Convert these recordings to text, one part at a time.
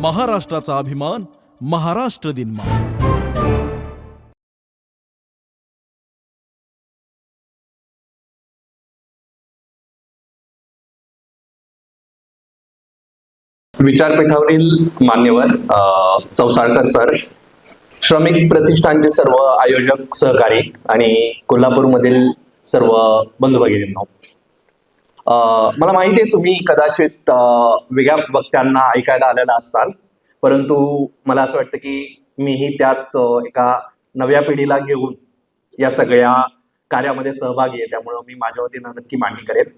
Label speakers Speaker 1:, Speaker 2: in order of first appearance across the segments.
Speaker 1: महाराष्ट्राचा अभिमान, महाराष्ट्र दिन.
Speaker 2: विचारपीठावरील मान्यवर चौसाळकर सर, श्रमिक प्रतिष्ठानचे सर्व आयोजक सहकारी आणि कोल्हापूरमधील सर्व बंधू भगिनींनो, मला माहिती आहे तुम्ही कदाचित वेगळ्या वक्त्यांना ऐकायला आलेला असाल, परंतु मला असं वाटतं की मीही त्याच एका नव्या पिढीला घेऊन या सगळ्या कार्यामध्ये सहभागी आहे, त्यामुळं मी माझ्या वतीनं नक्की मांडणी करेन.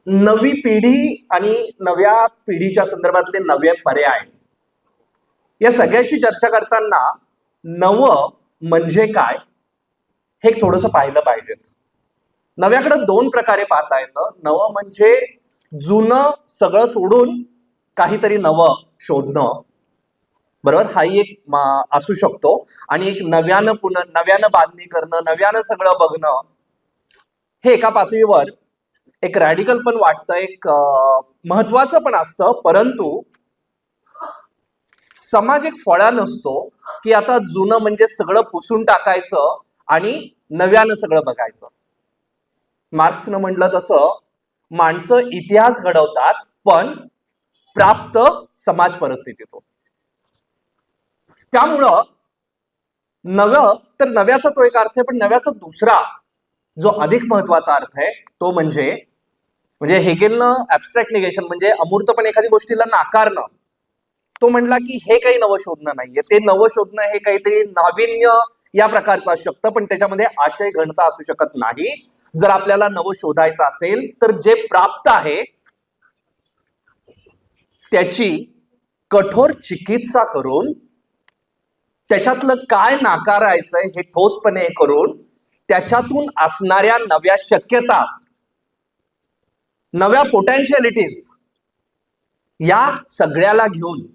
Speaker 2: नवी पिढी आणि नव्या पिढीच्या संदर्भातले नवे पर्याय या सगळ्याची चर्चा करताना नवं म्हणजे काय हे थोडंसं पाहिलं पाहिजे. नव्याकडे दोन प्रकारे पाहता येतं. नवं म्हणजे जुनं सगळं सोडून काहीतरी नवं शोधणं, बरोबर, हाही एक असू शकतो. आणि एक नव्यानं बांधणी करणं, नव्यानं सगळं बघणं, हे एका पातळीवर एक रॅडिकल पण वाटतं, एक महत्वाचं पण असतं. परंतु समाज एक फळा नसतो की आता जुनं म्हणजे सगळं पुसून टाकायचं आणि नव्यानं सगळं बघायचं. मार्क्सनं म्हटलं तसं, माणसं इतिहास घडवतात पण प्राप्त समाज परिस्थितीतून. त्यामुळं नवं तर नव्याचा तो एक अर्थ आहे, पण नव्याचा दुसरा जो अधिक महत्वाचा अर्थ आहे तो म्हणजे हेगेलनं ऍब्स्ट्रॅक्ट निगेशन म्हणजे अमूर्तपणे एखादी गोष्टीला नाकारणं. तो म्हणला की हे काही नवं शोधणं नाहीये, ते नवं शोधणं हे काहीतरी नाविन्य या प्रकारचं असू शकतं, पण त्याच्यामध्ये आशय घनता असू शकत नाही. जर आपल्याला नवं शोधायचं असेल तर जे प्राप्त आहे त्याची कठोर चिकित्सा करून, त्याच्यातलं काय नाकारायचंय हे ठोसपणे करून, त्याच्यातून असणाऱ्या नव्या शक्यता, नव्या पोटेन्शियलिटीज या सगळ्याला घेऊन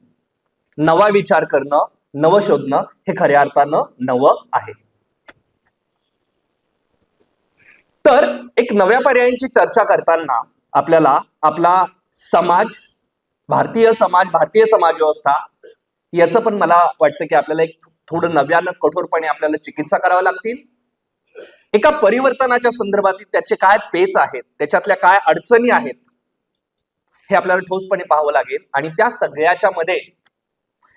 Speaker 2: नवा विचार करणं, नवं शोधणं हे खऱ्या अर्थानं नवं आहे. तर एक नव्या पर्यायांची चर्चा करताना आपल्याला आपला समाज, भारतीय समाज व्यवस्था याचं पण मला वाटतं की आपल्याला एक थोडं नव्यानं कठोरपणे आपल्याला चिकित्सा कराव्या लागतील. एका परिवर्तनाच्या संदर्भातील त्याचे काय पेच आहेत, त्याच्यातल्या काय अडचणी आहेत हे आपल्याला ठोसपणे पाहावं लागेल. आणि त्या सगळ्याच्या मध्ये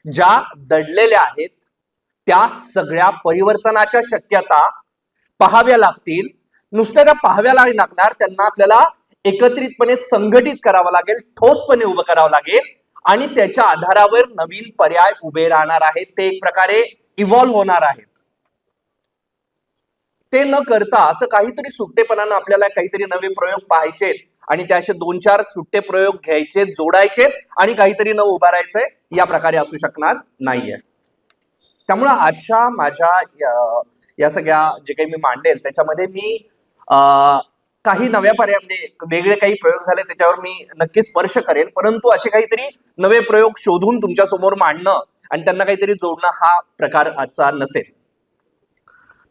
Speaker 2: ज्या दडलेल्या आहेत त्या सगळ्या परिवर्तनाच्या शक्यता पाहाव्या लागतील. नुसत्या त्या पाहाव्या लागणार, त्यांना आपल्याला एकत्रितपणे संघटित करावं लागेल, ठोसपणे उभं करावं लागेल आणि त्याच्या आधारावर नवीन पर्याय उभे राहणार आहेत. ते एक प्रकारे इव्हॉल्व्ह होणार आहेत. ते न करता असं काहीतरी सुट्टेपणानं आपल्याला काहीतरी नवे प्रयोग पाहायचे आणि त्या असे 2-4 सुट्टे प्रयोग घ्यायचे, जोडायचे आणि काहीतरी न उभारायचंय, या प्रकारे असू शकणार नाहीये. त्यामुळं आजच्या माझ्या या सगळ्या जे काही मी मांडेल त्याच्यामध्ये मी काही नव्या पर्याय म्हणजे वेगळे काही प्रयोग झाले त्याच्यावर मी नक्की स्पर्श करेन, परंतु असे काहीतरी नवे प्रयोग शोधून तुमच्या समोर मांडणं आणि त्यांना काहीतरी जोडणं हा प्रकार आजचा नसेल.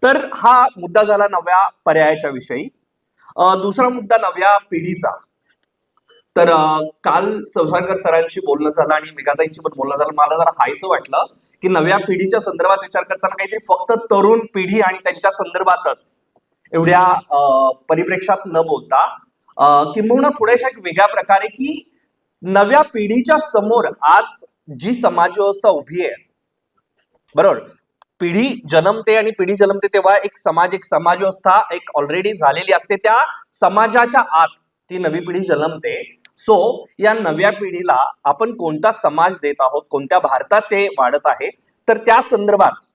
Speaker 2: तर हा मुद्दा झाला नव्या पर्यायाच्या विषयी. दुसरा मुद्दा नव्या पिढीचा. तर काल चौसाळकर सरांशी बोलणं झालं आणि मेघाताईंशी पण बोलणं झालं. मला जरा हायसं वाटलं की नव्या पिढीच्या संदर्भात विचार करताना काहीतरी फक्त तरुण पिढी आणि त्यांच्या संदर्भातच एवढ्या परिप्रेक्षात न बोलता किंबहुना थोड्याशा वेगळ्या प्रकारे की नव्या पिढीच्या समोर आज जी समाज व्यवस्था उभी आहे, बरोबर, पिढी जन्मते आणि पिढी जन्मते तेव्हा एक समाज व्यवस्था एक ऑलरेडी झालेली असते. त्या समाजाच्या आत ती नवी पिढी जन्मते. सो या नव्या पिढीला आपण कोणता समाज देत आहोत, कोणत्या भारतात ते वाढत आहे, तर त्या संदर्भात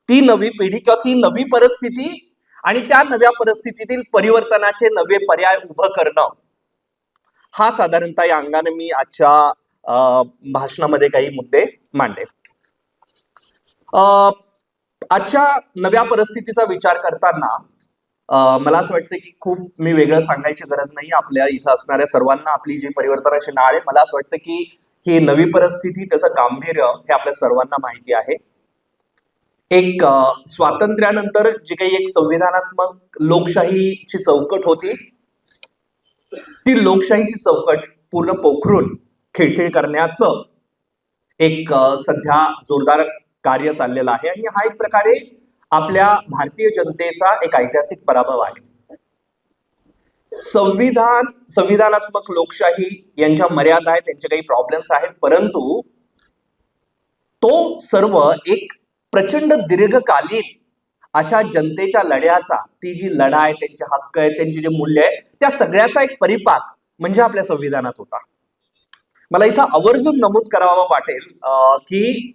Speaker 2: ती नवी पिढी किंवा ती नवी परिस्थिती आणि त्या नव्या परिस्थितीतील परिवर्तनाचे नवे पर्याय उभं करणं, हा साधारणतः या अंगाने मी आजच्या भाषणामध्ये काही मुद्दे मांडेल. आजच्या नव्या परिस्थितीचा विचार करताना मला असं वाटतं की खूप मी वेगळं सांगायची गरज नाही. आपल्या इथं असणाऱ्या सर्वांना आपली जी परिवर्तनाची नाळ आहे, मला असं वाटतं की ही नवी परिस्थिती, त्याचं गांभीर्य हे आपल्या सर्वांना माहिती आहे. एक स्वातंत्र्यानंतर जी काही एक संविधानात्मक लोकशाहीची चौकट होती, ती लोकशाहीची चौकट पूर्ण पोखरून खिळखिळ करण्याचं एक सध्या जोरदार कार्य चाललेलं आहे आणि हा एक प्रकारे आपल्या भारतीय जनतेचा एक ऐतिहासिक पराभव आहे. संविधानात्मक लोकशाही यांच्या मर्यादा आहेत, त्यांचे काही प्रॉब्लेम्स आहेत, परंतु तो सर्व एक प्रचंड दीर्घकालीन अशा जनतेच्या लढ्याचा, ती जी लढा आहे, त्यांचे हक्क आहेत, त्यांची जे मूल्य आहे, त्या सगळ्याचा एक परिपाक म्हणजे आपल्या संविधानात होता. मला इथं आवर्जून नमूद करावं वाटेल की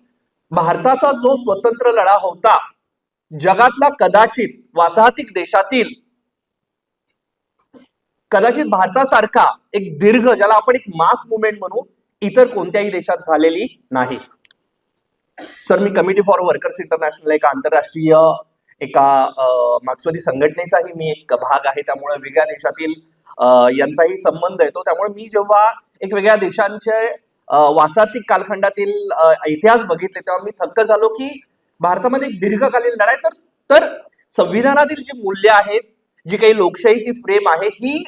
Speaker 2: भारताचा जो स्वतंत्र लढा होता, जगातला कदाचित वासाहतिक देशातील कदाचित भारतासारखा एक दीर्घ, ज्याला आपण एक मास मुवमेंट म्हणू, इतर कोणत्याही देशात झालेली नाही. Sir, me committee for workers international एका आंतरराष्ट्रीय मार्क्सवादी संघटनेचाही मी एक भाग आहे, त्यामुळे वेगळ्या देशातील यांचाही संबंध येतो. त्यामुळे मी जेव्हा एक वेगळ्या देशांचे वासाहतिक कालखंडातील इतिहास बघितले तेव्हा मी थक्क झालो की भारतामध्ये एक दीर्घकालीन लढाई, तर संविधानातील जी मूल्य आहेत, जी काही लोकशाहीची फ्रेम आहे, ही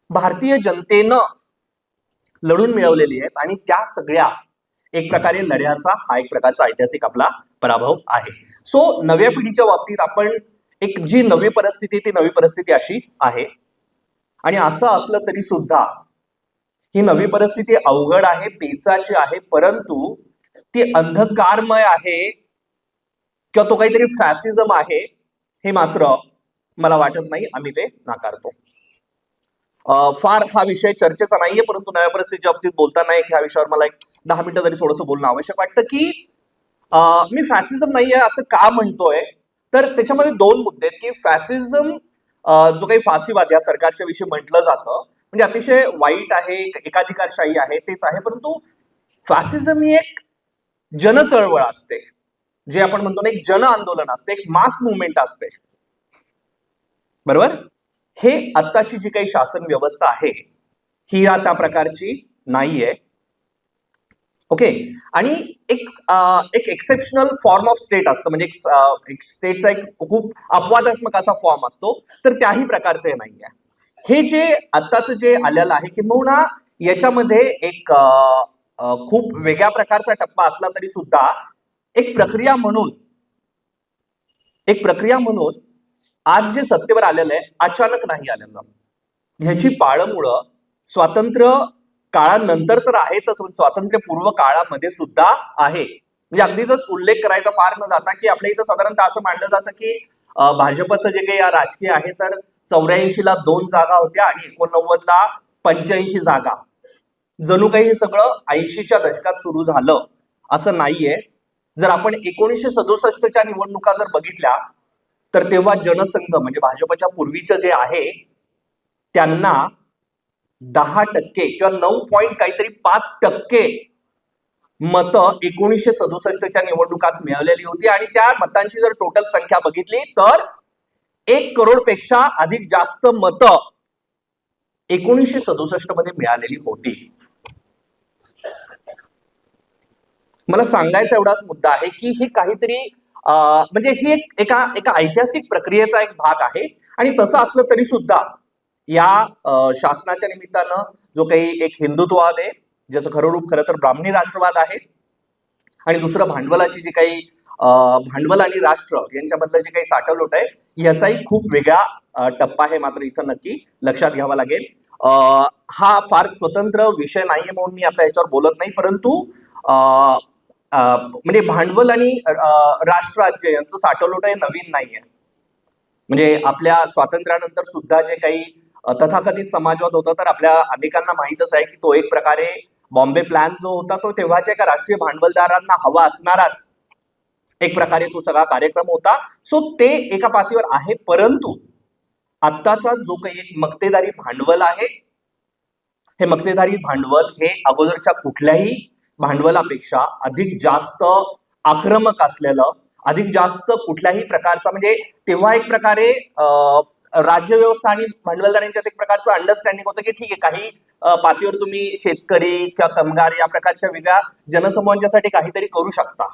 Speaker 2: भारतीय जनतेनं लढून मिळवलेली आहेत आणि त्या सगळ्या एक प्रकारे लढ्याचा हा एक प्रकारचा ऐतिहासिक आपला पराभव आहे. सो नव्या पिढीच्या बाबतीत आपण एक जी नवी परिस्थिती, ती नवी परिस्थिती अशी आहे आणि असं असलं तरी सुद्धा ही नवी परिस्थिती अवघड आहे, पेचाची आहे, परंतु ती अंधकारमय आहे किंवा तो काहीतरी फॅसिझम आहे हे मात्र मला वाटत नाही. आम्ही ते नाकारतो. फार हा विषय चर्चेचा नाहीये, परंतु नव्या परिस्थितीच्या बाबतीत बोलताना ह्या विषयावर मला एक 10 मिनिटं तरी थोडंसं बोलणं आवश्यक वाटतं की मी फॅसिझम नाहीये असं का म्हणतोय, तर त्याच्यामध्ये दोन मुद्दे आहेत की फॅसिझम जो काही फासीवाद या सरकारच्या विषयी म्हटलं जातं, म्हणजे अतिशय वाईट आहे, एकाधिकारशाही आहे, तेच आहे, परंतु फॅसिझम ही एक जनचळवळ असते, जे आपण म्हणतो ना, एक जन आंदोलन असते, एक मास मुवमेंट असते, बरोबर. हे आत्ताची जी काही शासन व्यवस्था आहे ही या त्या प्रकारची नाहीये. ओके. आणि एक एक्सेप्शनल फॉर्म ऑफ स्टेट असतं, म्हणजे एक स्टेटचा एक खूप अपवादात्मक असा फॉर्म असतो, तर त्याही प्रकारचं हे नाहीये. हे जे आत्ताचं जे आलेलं आहे किंबहुना याच्यामध्ये एक खूप वेगळ्या प्रकारचा टप्पा असला तरी सुद्धा एक प्रक्रिया म्हणून आज जे सत्तेवर आलेलं आहे अचानक नाही आलेलं. ह्याची पाळंमुळं स्वातंत्र्य काळानंतर तर आहेतच, स्वातंत्र्यपूर्व काळामध्ये सुद्धा आहे. म्हणजे अगदीच उल्लेख करायचा फार न जाता की आपल्या इथं साधारणतः असं मानलं जातं की भाजपचं जे काही राजकीय आहे तर 84ला 2 जागा होत्या आणि 89ला 85 जागा. जणू काही हे सगळं 80च्या दशकात सुरू झालं असं नाहीये. जर आपण 1967च्या निवडणुका जर बघितल्या तर तेव्हा जनसंघ म्हणजे भाजपच्या पूर्वीचं जे आहे त्यांना 10% किंवा 9.5% मतं 1967च्या निवडणुकात मिळवलेली होती आणि त्या मतांची जर टोटल संख्या बघितली तर 1 करोडपेक्षा अधिक जास्त मतं 1967 मध्ये मिळालेली होती. मला सांगायचा एवढाच मुद्दा आहे की हे काहीतरी म्हणजे ही एका ऐतिहासिक प्रक्रियेचा एक भाग आहे आणि तसं असलं तरी सुद्धा या शासनाच्या निमित्तानं जो काही एक हिंदुत्ववाद आहे, ज्याचं खरं रूप खरं तर ब्राह्मणी राष्ट्रवाद आहे, आणि दुसरं भांडवलाची जी काही भांडवल आणि राष्ट्र यांच्यामधलं जे काही साठवलोट आहे याचाही खूप वेगळा टप्पा आहे. मात्र इथं नक्की लक्षात घ्यावा लागेल, हा फार स्वतंत्र विषय नाहीये म्हणून मी आता याच्यावर बोलत नाही, परंतु म्हणजे भांडवल आणि राष्ट्रराज्य यांचं साठवलोट हे नवीन नाहीये. म्हणजे आपल्या स्वातंत्र्यानंतर सुद्धा जे काही तथाकथित समाजवाद होता तर आपल्या अनेकांना माहीतच आहे की तो एक प्रकारे बॉम्बे प्लॅन जो होता तो तेव्हाच्या एका राष्ट्रीय भांडवलदारांना हवा असणाराच एक प्रकारे तो सगळा कार्यक्रम होता. सो ते एका पातळीवर आहे, परंतु आत्ताचा जो काही एक मक्तेदारी भांडवल आहे, हे मक्तेदारी भांडवल हे अगोदरच्या कुठल्याही भांडवलापेक्षा अधिक जास्त आक्रमक असलेलं, अधिक जास्त कुठल्याही प्रकारचा, म्हणजे तेव्हा एक प्रकारे राज्य व्यवस्था आणि भांडवलदारांच्यात एक प्रकारचं अंडरस्टँडिंग होतं की ठीक आहे, काही पातळीवर तुम्ही शेतकरी किंवा कामगार या प्रकारच्या वेगळ्या जनसमूहांच्यासाठी काहीतरी करू शकता,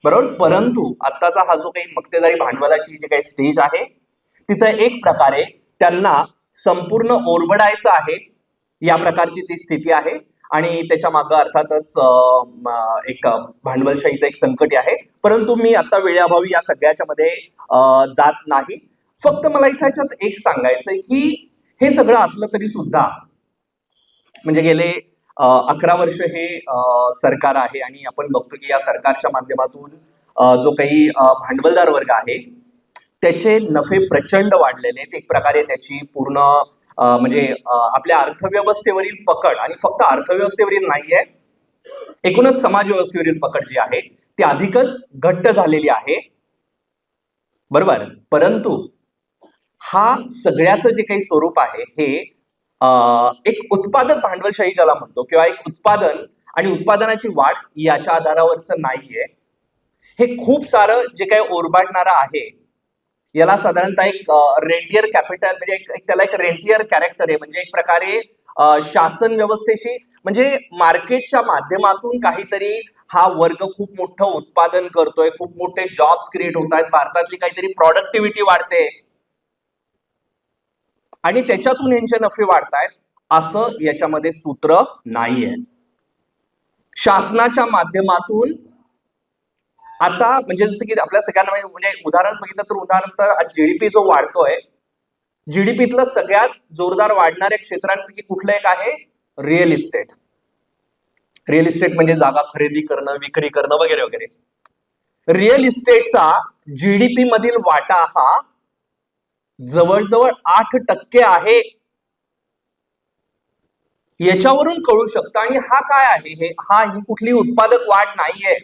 Speaker 2: बरोबर. परंतु आत्ताचा हा जो काही मक्तेदारी भांडवलाची जी काही स्टेज आहे तिथं एक प्रकारे त्यांना संपूर्ण ओरबडायचं आहे, या प्रकारची ती स्थिती आहे. आणि त्याच्या मागे अर्थातच एक भांडवलशाहीचं एक संकट आहे. परंतु मी आता वेळेअभावी या सगळ्याच्या मध्ये जात नाही. फक्त मला इथं ह्याच्यात एक सांगायचंय की हे सगळं असलं तरी सुद्धा म्हणजे गेले 11 वर्ष हे सरकार आहे आणि आपण बघतो की या सरकारच्या माध्यमातून जो काही भांडवलदार वर्ग आहे त्याचे नफे प्रचंड वाढलेले आहेत. एक प्रकारे त्याची पूर्ण म्हणजे आपल्या अर्थव्यवस्थेवरील पकड, आणि फक्त अर्थव्यवस्थेवरील नाहीये, एकूणच समाज व्यवस्थेवरील पकड जी आहे ती अधिकच घट्ट झालेली आहे. बरोबर. परंतु हा सगळ्याचं जे काही स्वरूप आहे हे एक उत्पादक भांडवलशाही ज्याला म्हणतो, किंवा एक उत्पादन आणि उत्पादनाची वाढ याच्या आधारावरचं नाहीये. हे खूप सारं जे काही ओरबाडणारं आहे याला साधारणतः एक रेंटियर कॅपिटल, म्हणजे त्याला एक रेंटियर कॅरेक्टर आहे. म्हणजे एक प्रकारे शासन व्यवस्थेशी, म्हणजे मार्केटच्या माध्यमातून काहीतरी हा वर्ग खूप मोठं उत्पादन करतोय, खूप मोठे जॉब्स क्रिएट होत आहेत, भारतातली काहीतरी प्रॉडक्टिव्हिटी वाढते आणि त्याच्यातून यांचे नफे वाढतायत, असं याच्यामध्ये सूत्र नाहीये. शासनाच्या माध्यमातून आता म्हणजे जसं की आपल्या सगळ्यांना म्हणजे उदाहरण बघितलं तर उदाहरण जीडीपी जो वाढतोय, जीडीपीतलं सगळ्यात जोरदार वाढणाऱ्या क्षेत्रांपैकी कुठलं एक आहे? Real estate. रिअल इस्टेट म्हणजे जागा खरेदी करणं, विक्री करणं वगैरे वगैरे. रिअल इस्टेटचा जीडीपी मधील वाटा हा जवळजवळ 8% आहे. याच्यावरून कळू शकतं. आणि हा काय आहे? ही कुठली उत्पादक वाढ नाहीये.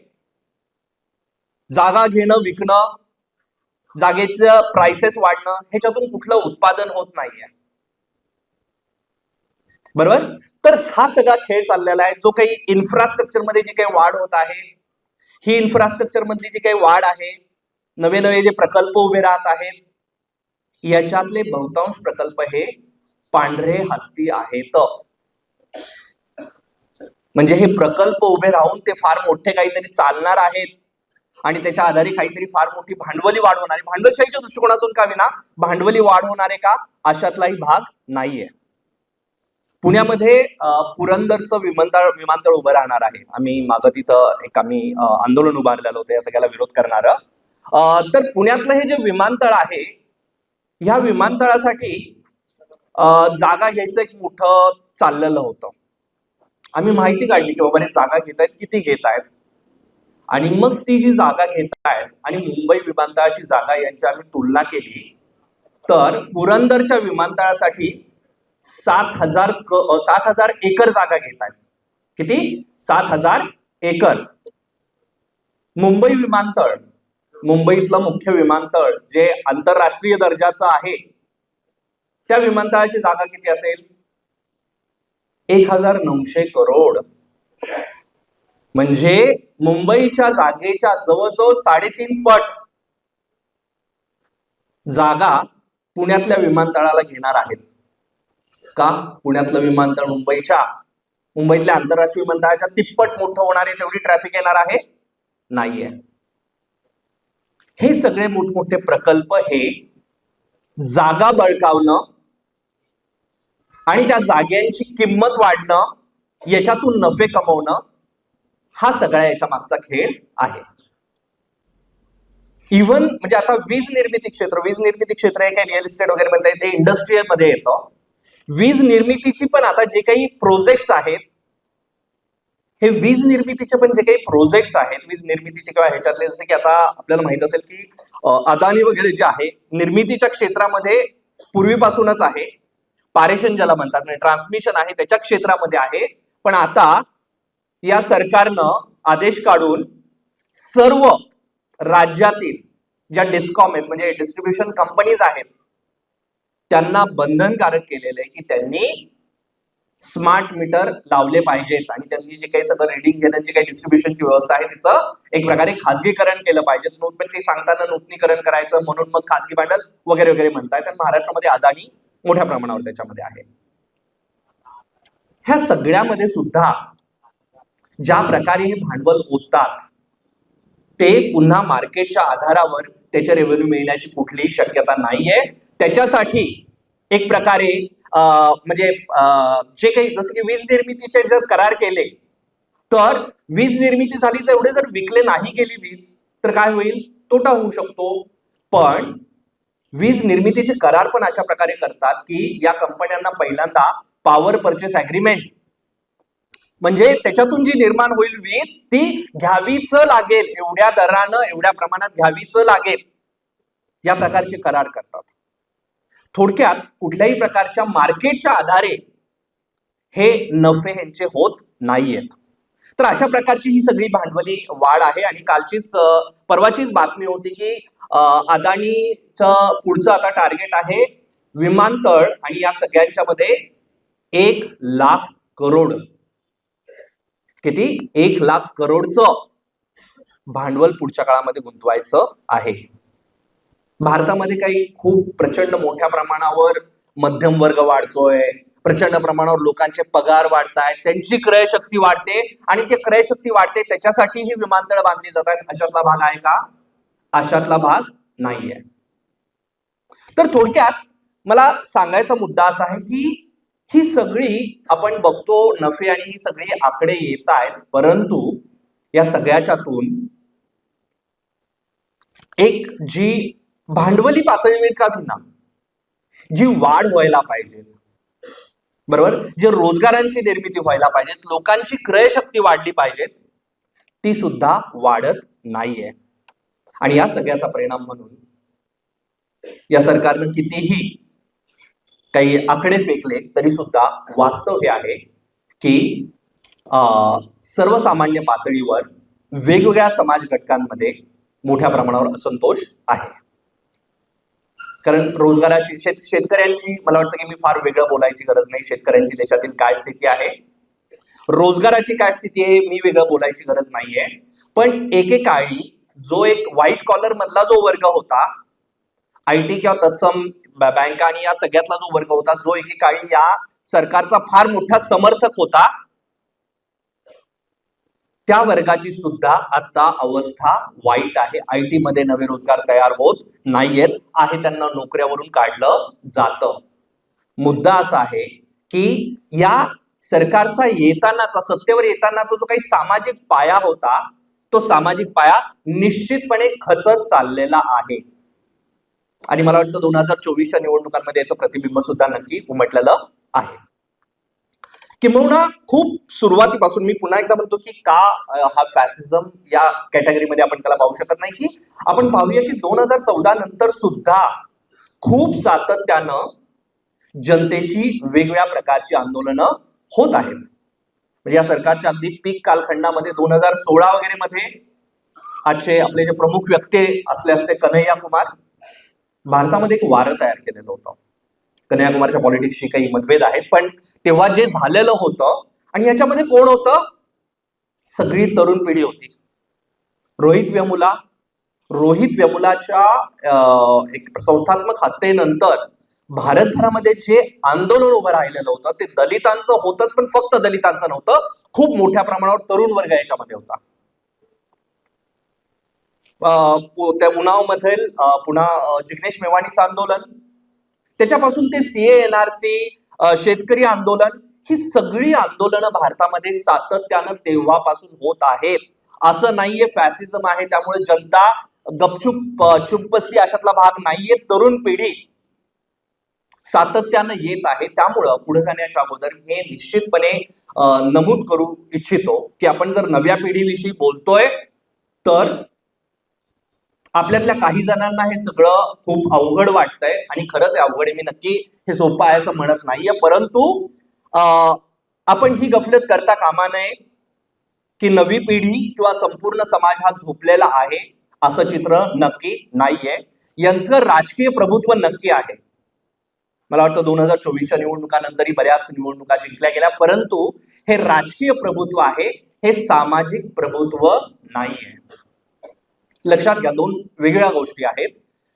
Speaker 2: जागा घेणं, विकणं, जागेचं प्राइसेस वाढणं, ह्याच्यातून कुठलं उत्पादन होत नाहीये. बरोबर. तर हा सगळा खेळ चाललेला आहे. जो काही इन्फ्रास्ट्रक्चर मध्ये जी काही वाढ होत आहे, ही इन्फ्रास्ट्रक्चर मधली जी काही वाढ आहे, नवे नवे जे प्रकल्प उभे राहत आहेत, याच्यातले बहुतांश प्रकल्प हे पांढरे हत्ती आहेत. म्हणजे हे प्रकल्प उभे राहून ते फार मोठे काहीतरी चालणार आहेत आणि त्याच्या आधारे काहीतरी फार मोठी भांडवली वाढ होणार आहे. भांडवलशाहीच्या दृष्टिकोनातून का विना भांडवली वाढ होणार आहे का? अशातलाही भाग नाहीये. पुण्यामध्ये पुरंदरचं विमानतळ उभं राहणार आहे. आम्ही मागं तिथं आम्ही आंदोलन उभारलेलं होतं या सगळ्याला विरोध करणारं. तर पुण्यातलं हे जे विमानतळ आहे, ह्या विमानतळासाठी जागा घ्यायचं एक मोठं चाललेलं होतं. आम्ही माहिती काढली की बाबा जागा घेत आहेत, किती घेत आहेत, आणि मग ती जी जागा घेत आहेत आणि मुंबई विमानतळाची जागा यांची आम्ही तुलना केली तर पुरंदरच्या विमानतळासाठी 7,000 एकर जागा घेत आहेत. किती? 7,000 एकर. मुंबई विमानतळ, मुंबईतलं मुख्य विमानतळ जे आंतरराष्ट्रीय दर्जाचं आहे, त्या विमानतळाची जागा किती असेल? 1,900 करोड. म्हणजे मुंबईच्या जागेच्या जवळजवळ 3.5 पट जागा पुण्यातल्या विमानतळाला घेणार आहेत. का? पुण्यातलं विमानतळ मुंबईतल्या आंतरराष्ट्रीय विमानतळाच्या तिप्पट मोठं होणार आहे, तेवढी ट्रॅफिक येणार आहे? नाहीये. हे सगळे मोठमोठे प्रकल्प हे जागा बळकावणं आणि त्या जाग्यांची किंमत वाढणं, याच्यातून नफे कमवणं, हा सगळा याच्या मागचा खेळ आहे. इव्हन म्हणजे आता वीज निर्मिती क्षेत्र हे काही रिअल इस्टेट वगैरे म्हणता येते, इंडस्ट्रीयल मध्ये येतं. वीज निर्मितीची पण आता जे काही प्रोजेक्ट्स आहेत, हे वीज निर्मितीचे पण जे काही प्रोजेक्ट्स आहेत, वीज निर्मितीचे किंवा ह्याच्यातले, जसे की आता आपल्याला माहित असेल की अदानी वगैरे जे आहे निर्मितीच्या क्षेत्रामध्ये पूर्वीपासूनच आहे. पारेषण ज्याला म्हणतात, म्हणजे ट्रान्समिशन आहे त्याच्या क्षेत्रामध्ये आहे. पण आता या सरकारनं आदेश काढून सर्व राज्यातील ज्या डिस्कॉम आहेत, म्हणजे डिस्ट्रीब्युशन कंपनीज आहेत, त्यांना बंधनकारक केलेलं आहे की त्यांनी स्मार्ट मीटर लावले पाहिजेत आणि त्यांनी जे काही सगळं रिडिंग घेण्याची काही डिस्ट्रीब्युशनची व्यवस्था आहे तिचं एक प्रकारे खाजगीकरण केलं पाहिजे. नोटबंदी काही सांगताना नूतनीकरण करायचं म्हणून मग खाजगी भांडवल वगैरे वगैरे म्हणतायत. आणि महाराष्ट्रामध्ये अदानी मोठ्या प्रमाणावर त्याच्यामध्ये आहे. ह्या सगळ्यामध्ये सुद्धा ज्या प्रकारे हे भांडवल ओततात ते पुन्हा मार्केटच्या आधारावर त्याचे रेव्हेन्यू मिळण्याची कुठलीही शक्यता नाहीये. त्याच्यासाठी एक प्रकारे म्हणजे जे काही जसं की वीज निर्मितीचे जर करार केले तर वीज निर्मिती झाली तर एवढे जर विकले नाही गेली वीज तर काय होईल, तोटा होऊ शकतो. पण वीज निर्मितीचे करार पण अशा प्रकारे करतात की या कंपन्यांना पहिल्यांदा पॉवर परचेस अग्रीमेंट म्हणजे त्याच्यातून जी निर्माण होईल वीज ती घ्यावीच लागेल, एवढ्या दरानं एवढ्या प्रमाणात घ्यावीच लागेल, या प्रकारचे करार करतात. थोडक्यात कुठल्याही प्रकारच्या मार्केटच्या आधारे हे नफे यांचे होत नाहीयेत. तर अशा प्रकारची ही सगळी भांडवली वाढ आहे. आणि कालचीच परवाचीच बातमी होती की अदानीचं पुढचं आता टार्गेट आहे विमानतळ आणि या सगळ्यांच्या मध्ये 1,00,000 करोड, किती 1,00,000 करोडचं भांडवल पुढच्या काळामध्ये गुंतवायचं आहे. भारतामध्ये काही खूप प्रचंड मोठ्या प्रमाणावर मध्यम वर्ग वाढतोय, प्रचंड प्रमाणावर लोकांचे पगार वाढतायत, त्यांची क्रयशक्ती वाढते आणि ते क्रयशक्ती वाढते त्याच्यासाठी ही विमानतळ बांधली जात आहेत. अशातला भाग आहे का? अशातला भाग नाहीये. तर थोडक्यात मला सांगायचा मुद्दा असा आहे की ही सगळी आपण बघतो नफे आणि ही सगळी आकडे येत आहेत, परंतु या सगळ्याच्यातून एक जी भांडवली पातळीवर का होईना जी वाढ व्हायला पाहिजे, बरोबर, जे रोजगारांची निर्मिती व्हायला पाहिजे, लोकांची क्रयशक्ती वाढली पाहिजे, ती सुद्धा वाढत नाहीये. आणि या सगळ्याचा परिणाम म्हणून या सरकारनं कितीही काही आकडे फेकले तरी सुद्धा वास्तव हे आहे की सर्वसामान्य पातळीवर वेगवेगळ्या समाज घटकांमध्ये मोठ्या प्रमाणावर असंतोष आहे. कारण रोजगाराची शेतकऱ्यांची मला वाटतं की मी फार वेगळं बोलायची गरज नाही. शेतकऱ्यांची देशातील काय स्थिती आहे, रोजगाराची काय स्थिती आहे, मी वेगळं बोलायची गरज नाहीये. पण एकेकाळी जो एक व्हाईट कॉलर मधला जो वर्ग होता, आयटी किंवा तत्सम बँका आणि या सगळ्यातला जो वर्ग होता, जो एकेकाळी या सरकारचा फार मोठा समर्थक होता, त्या वर्गाची सुद्धा आता अवस्था वाईट आहे. आयटी मध्ये नवे रोजगार तयार होत नाहीयेत, आहे त्यांना नोकऱ्यावरून काढलं जातं. मुद्दा असा आहे की या सरकारचा येतानाचा सत्तेवर येतानाचा जो काही सामाजिक पाया होता, तो सामाजिक पाया निश्चितपणे खचत चाललेला आहे. आणि मला वाटतं 2024च्या निवडणुकांमध्ये याचं प्रतिबिंब सुद्धा नक्की उमटलेलं आहे. किंबहुना खूप सुरुवातीपासून मी पुन्हा एकदा म्हणतो की का हा फॅसिझम या कॅटेगरीमध्ये आपण त्याला पाहू शकत नाही, की आपण पाहूया की 2014 नंतर सुद्धा खूप सातत्यानं जनतेची वेगवेगळ्या प्रकारची आंदोलनं होत आहेत. म्हणजे या सरकारच्या अगदी पीक कालखंडामध्ये 2016 वगैरे मध्ये आजचे आपले जे प्रमुख व्यक्ती असते कन्हैया कुमार, भारतामध्ये एक वारं तयार केलेलं होतं. कन्हैया कुमारच्या पॉलिटिक्सशी काही मतभेद आहेत, पण तेव्हा जे झालेलं होतं आणि याच्यामध्ये कोण होतं, सगळी तरुण पिढी होती. रोहित वेमुलाच्या एक संस्थात्मक हत्येनंतर भारतभरामध्ये जे आंदोलन उभं राहिलेलं होतं ते दलितांचं होतं, पण फक्त दलितांचं नव्हतं, खूप मोठ्या प्रमाणावर तरुण वर्ग याच्यामध्ये होता. त्या उन्नाव मधील पुन्हा जिग्नेश मेवाणीचं आंदोलन, त्याच्यापासून ते CA-NRC शेतकरी आंदोलन, ही सगळी आंदोलनं भारतामध्ये सातत्यानं तेव्हापासून होत आहेत. असं नाहीये फॅसिझम आहे त्यामुळे जनता चुप बसली, अशातला भाग नाहीये. तरुण पिढी सातत्यानं येत आहे. त्यामुळं पुढे जाण्याच्या अगोदर हे निश्चितपणे नमूद करू इच्छितो की आपण जर नव्या पिढीविषयी बोलतोय तर आपल्यातल्या काही जणांना हे सगळं खूप अवघड वाटतंय आणि खरंच आहे अवघड आहे. मी नक्की हे सोपं आहे असं म्हणत नाहीये, परंतु आपण ही गफलत करता कामा नये की नवी पिढी किंवा संपूर्ण समाज हा झोपलेला आहे असं चित्र नक्की नाहीये. यांचं राजकीय प्रभुत्व नक्की आहे. मला वाटतं 2024च्या निवडणुकानंतरही बऱ्याच निवडणुका जिंकल्या गेल्या, परंतु हे राजकीय प्रभुत्व आहे, हे सामाजिक प्रभुत्व नाहीये. लक्षात घ्या, दोन वेगळ्या गोष्टी आहेत.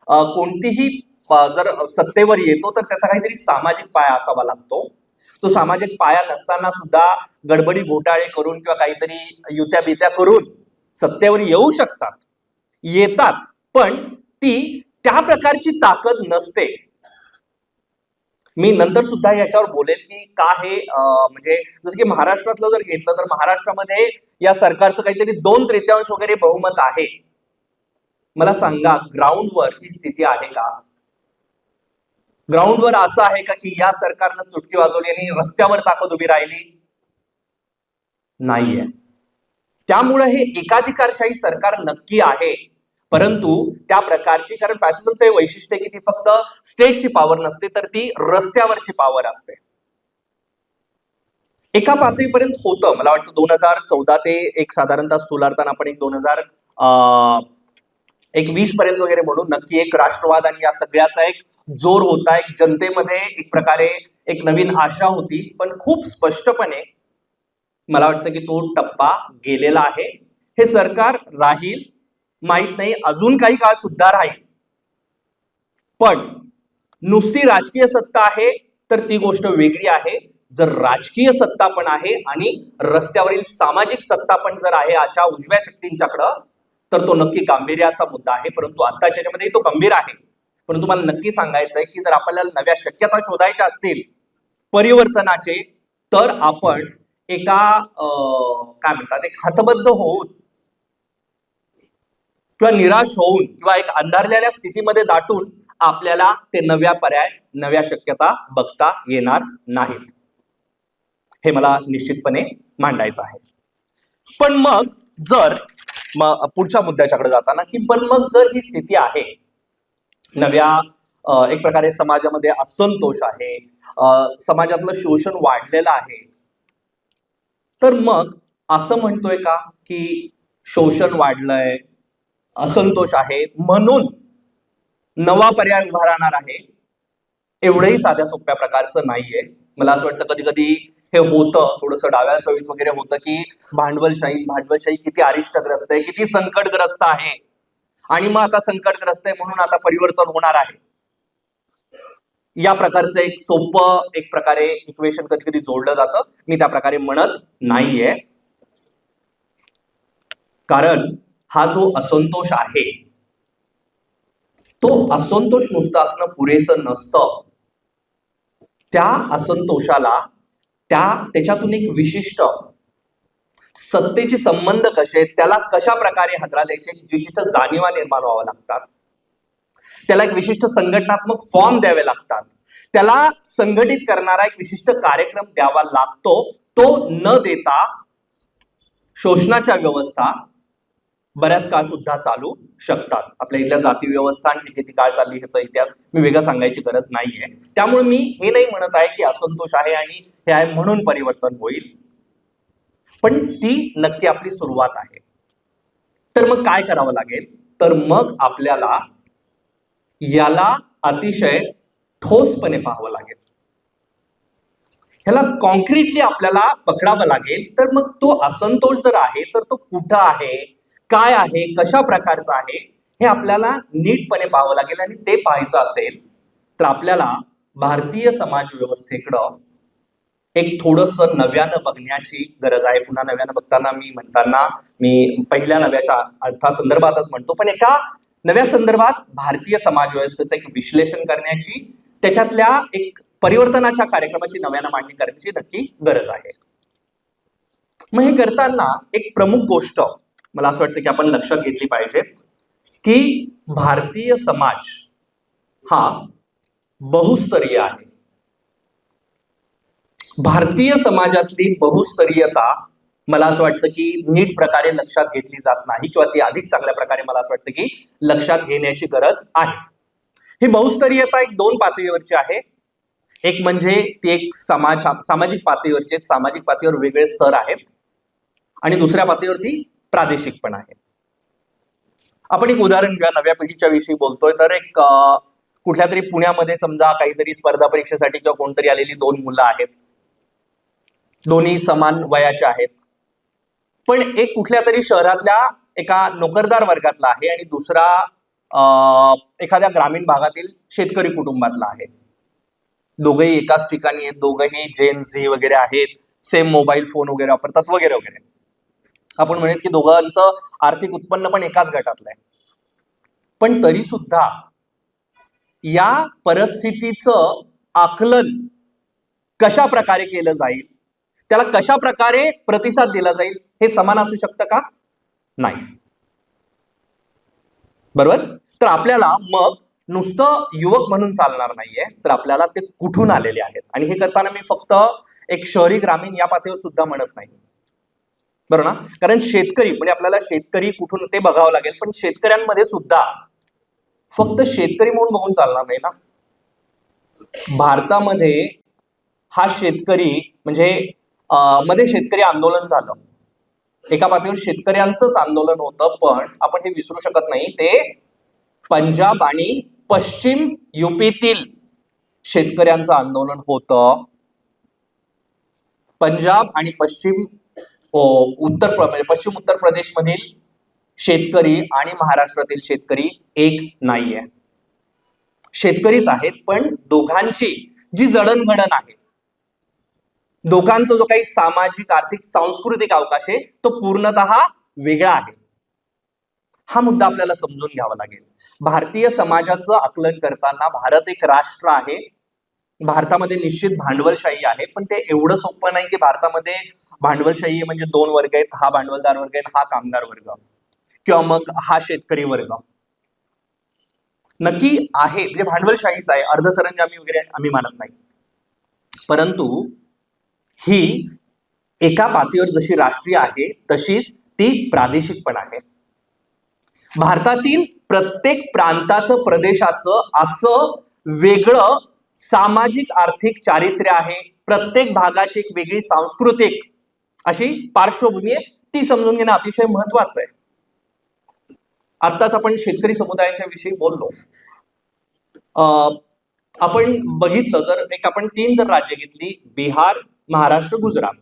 Speaker 2: कोणतीही जर सत्तेवर येतो तर त्याचा काहीतरी सामाजिक पाया असावा लागतो. तो सामाजिक पाया नसताना सुद्धा गडबडी घोटाळे करून किंवा काहीतरी युत्या बित्या करून सत्तेवर येऊ शकतात, येतात, पण ती त्या प्रकारची ताकद नसते. मी नंतर सुद्धा याच्यावर बोलेल की का हे म्हणजे जसं की महाराष्ट्रातलं जर घेतलं तर महाराष्ट्रामध्ये या सरकारचं काहीतरी 2/3 वगैरे बहुमत आहे. मला सांगा ग्राउंडवर ही स्थिती आहे का? ग्राउंडवर असं आहे का की या सरकारनं चुटकी वाजवली आणि रस्त्यावर ताकद उभी राहिली? नाहीये. त्यामुळे हे एकाधिकारशाही सरकार नक्की आहे, परंतु त्या प्रकारची, कारण फॅसिझमचं हे वैशिष्ट्य आहे की ती फक्त स्टेटची पॉवर नसते, तर ती रस्त्यावरची पॉवर असते. एका पातळीपर्यंत होतं, मला वाटतं 2014 ते एक साधारणतः स्थूलार्थानं आपण एक 2020 पर्यंत वगैरे म्हणू, नक्की एक राष्ट्रवाद आणि या सगळ्याचा एक जोर होता, एक जनतेमध्ये एक प्रकारे एक नवीन आशा होती, पण खूप स्पष्टपणे मला वाटतं की तो टप्पा गेलेला आहे. हे सरकार राहील माहित नाही, अजून काही काळ सुद्धा राहील, पण नुसती राजकीय सत्ता आहे तर ती गोष्ट वेगळी आहे. जर राजकीय सत्ता पण आहे आणि रस्त्यावरील सामाजिक सत्ता पण जर आहे अशा उजव्या शक्तींच्याकडं, तर तो नक्की गांभीर्याचा मुद्दा आहे. परंतु आत्ताच्या याच्यामध्ये तो गंभीर आहे. परंतु मला नक्की सांगायचं आहे की जर आपल्याला नव्या शक्यता शोधायच्या असतील परिवर्तनाचे, तर आपण एका काय म्हणतात एक हतबद्ध होऊन किंवा निराश होऊन किंवा एक अंधारलेल्या स्थितीमध्ये दाटून आपल्याला ते नव्या पर्याय, नव्या शक्यता बघता येणार नाहीत. हे मला निश्चितपणे मांडायचं आहे. पण मग जर पुढच्या मुद्द्याच्याकडे जाताना की पण मग जर ही स्थिती आहे, नव्या एक प्रकारे समाजामध्ये असंतोष आहे, समाजातलं शोषण वाढलेलं आहे, तर मग असं म्हणतोय का की शोषण वाढलंय, असंतोष आहे म्हणून नवा पर्याय उभा राहणार आहे? एवढंही साध्या सोप्या प्रकारचं नाहीये. मला असं वाटतं कधी कधी हे होतं, थोडंसं डाव्या चळीत वगैरे होतं की भांडवलशाही किती अरिष्टग्रस्त आहे, किती संकटग्रस्त आहे, आणि मग आता संकटग्रस्त आहे म्हणून आता परिवर्तन होणार आहे. या प्रकारचं एक सोपं एक प्रकारे इक्वेशन कधी कधी जोडलं जातं. मी त्या प्रकारे म्हणत नाहीये, कारण हा जो असंतोष आहे तो असंतोष नुसतं असणं पुरेसं नसतं. त्या असंतोषाला त्याच्यातून एक विशिष्ट सत्तेचे संबंध कसे आहेत, त्याला कशा प्रकारे हादरा द्यायचे, विशिष्ट जाणीवा निर्माण व्हाव्या लागतात, त्याला एक विशिष्ट संघटनात्मक फॉर्म द्यावे लागतात, त्याला संघटित करणारा एक विशिष्ट कार्यक्रम द्यावा लागतो. तो न देता शोषणाच्या व्यवस्था बऱ्याच काळ सुद्धा चालू शकतात. आपल्या इथल्या जाती व्यवस्था आणि ती किती काळ चालली ह्याचा इतिहास मी वेगळा सांगायची गरज नाहीये. त्यामुळे मी हे नाही म्हणत आहे की असंतोष आहे आणि हे आहे म्हणून परिवर्तन होईल, पण ती नक्की आपली सुरुवात आहे. तर मग काय करावं लागेल, तर मग आपल्याला याला अतिशय ठोसपणे पाहावं लागेल, ह्याला कॉन्क्रीटली आपल्याला पकडावं लागेल. तर मग तो असंतोष जर आहे तर तो कुठं आहे, काय आहे, कशा प्रकारचा आहे, हे आपल्याला नीटपणे पाहावं लागेल. आणि ते पाहायचं असेल तर आपल्याला भारतीय समाज व्यवस्थेकडं एक थोडस नव्यानं बघण्याची गरज आहे. पुन्हा नव्यानं बघताना मी पहिल्या नव्याच्या अर्थासंदर्भातच म्हणतो, पण एका नव्या संदर्भात भारतीय समाज व्यवस्थेचं एक विश्लेषण करण्याची, त्याच्यातल्या एक परिवर्तनाच्या कार्यक्रमाची नव्यानं मांडणी करण्याची नक्की गरज आहे. मग हे करताना एक प्रमुख गोष्ट मला असं वाटतं की आपण लक्षात घेतली पाहिजे की भारतीय समाज हा बहुस्तरीय आहे. भारतीय समाजातली बहुस्तरीयता मला असं वाटतं की नीट प्रकारे लक्षात घेतली जात नाही, किंवा ती अधिक चांगल्या प्रकारे मला असं वाटतं की लक्षात घेण्याची गरज आहे. ही बहुस्तरीयता एक 2 पातळीवरची आहे. एक म्हणजे ती एक सामाजिक पातळीवरचे, सामाजिक पातळीवर वेगळे स्तर आहेत, आणि दुसऱ्या पातळीवरती प्रादेशिक पण आहे. आपण एक उदाहरण घेऊया. नव्या पिढीच्या विषयी बोलतोय तर एक कुठल्या तरी पुण्यामध्ये समजा काहीतरी स्पर्धा परीक्षेसाठी किंवा कोणतरी आलेली 2 मुलं आहेत, दोन्ही समान वयाचे आहेत, पण एक कुठल्या तरी शहरातल्या एका नोकरदार वर्गातला आहे आणि दुसरा एखाद्या ग्रामीण भागातील शेतकरी कुटुंबातला आहे. दोघंही एकाच ठिकाणी आहेत, दोघंही जेन झी वगैरे आहेत, सेम मोबाईल फोन वगैरे वापरतात वगैरे वगैरे. आपण म्हणत की दोघांचं आर्थिक उत्पन्न पण एकाच गटातलं आहे, पण तरी सुद्धा या परिस्थितीचं आकलन कशा प्रकारे केलं जाईल, त्याला कशा प्रकारे प्रतिसाद दिला जाईल हे समान असू शकतं का? नाही. बरोबर. तर आपल्याला मग नुसतं युवक म्हणून चालणार नाहीये, तर आपल्याला ते कुठून आलेले आहेत. आणि हे करताना मी फक्त एक शहरी ग्रामीण या पातळीवर सुद्धा म्हणत नाही, बरोबर ना. कारण शेतकरी म्हणजे आपल्याला शेतकरी कुठून ते बघावं लागेल, पण शेतकऱ्यांमध्ये सुद्धा फक्त शेतकरी म्हणून बघून चालणार नाही ना. भारतामध्ये हा शेतकरी म्हणजे मध्ये शेतकरी आंदोलन झालं, एका पातळीवर शेतकऱ्यांचंच आंदोलन होतं, पण आपण हे विसरू शकत नाही ते पंजाब आणि पश्चिम युपीतील शेतकऱ्यांचं आंदोलन होतं. पंजाब आणि पश्चिम उत्तर प्रदेश मधील शेतकरी आणि महाराष्ट्रातील शेतकरी एक नाहीये. शेतकरीच आहेत, पण दोघांची जी जडणघडण आहे, दोघांचा जो काही सामाजिक, आर्थिक, सांस्कृतिक अवकाश आहे तो पूर्णतः वेगळा आहे. हा मुद्दा आपल्याला समजून घ्यावा लागेल. भारतीय समाजाचं आकलन करताना भारत एक राष्ट्र आहे, भारतामध्ये निश्चित भांडवलशाही आहे, पण ते एवढं सोपं नाही की भारतामध्ये भांडवलशाही आहे म्हणजे दोन वर्ग आहेत, हा भांडवलदार वर्ग आहे, हा कामगार वर्ग किंवा मग हा शेतकरी वर्ग. नक्की आहे म्हणजे भांडवलशाहीच आहे, अर्धसरंजामी वगैरे आम्ही मानत नाही, परंतु ही एका पातळीवर जशी राष्ट्रीय आहे तशीच ती प्रादेशिक पण आहे. भारतातील प्रत्येक प्रांताचं, प्रदेशाचं असं वेगळं सामाजिक आर्थिक चारित्र्य आहे, प्रत्येक भागाची एक वेगळी सांस्कृतिक अशी पार्श्वभूमी आहे, ती समजून घेणं अतिशय महत्वाचं आहे. आत्ताच आपण शेतकरी समुदायाच्या विषयी बोललो. आपण बघितलं जर आपण तीन जर राज्य घेतली, बिहार, महाराष्ट्र, गुजरात,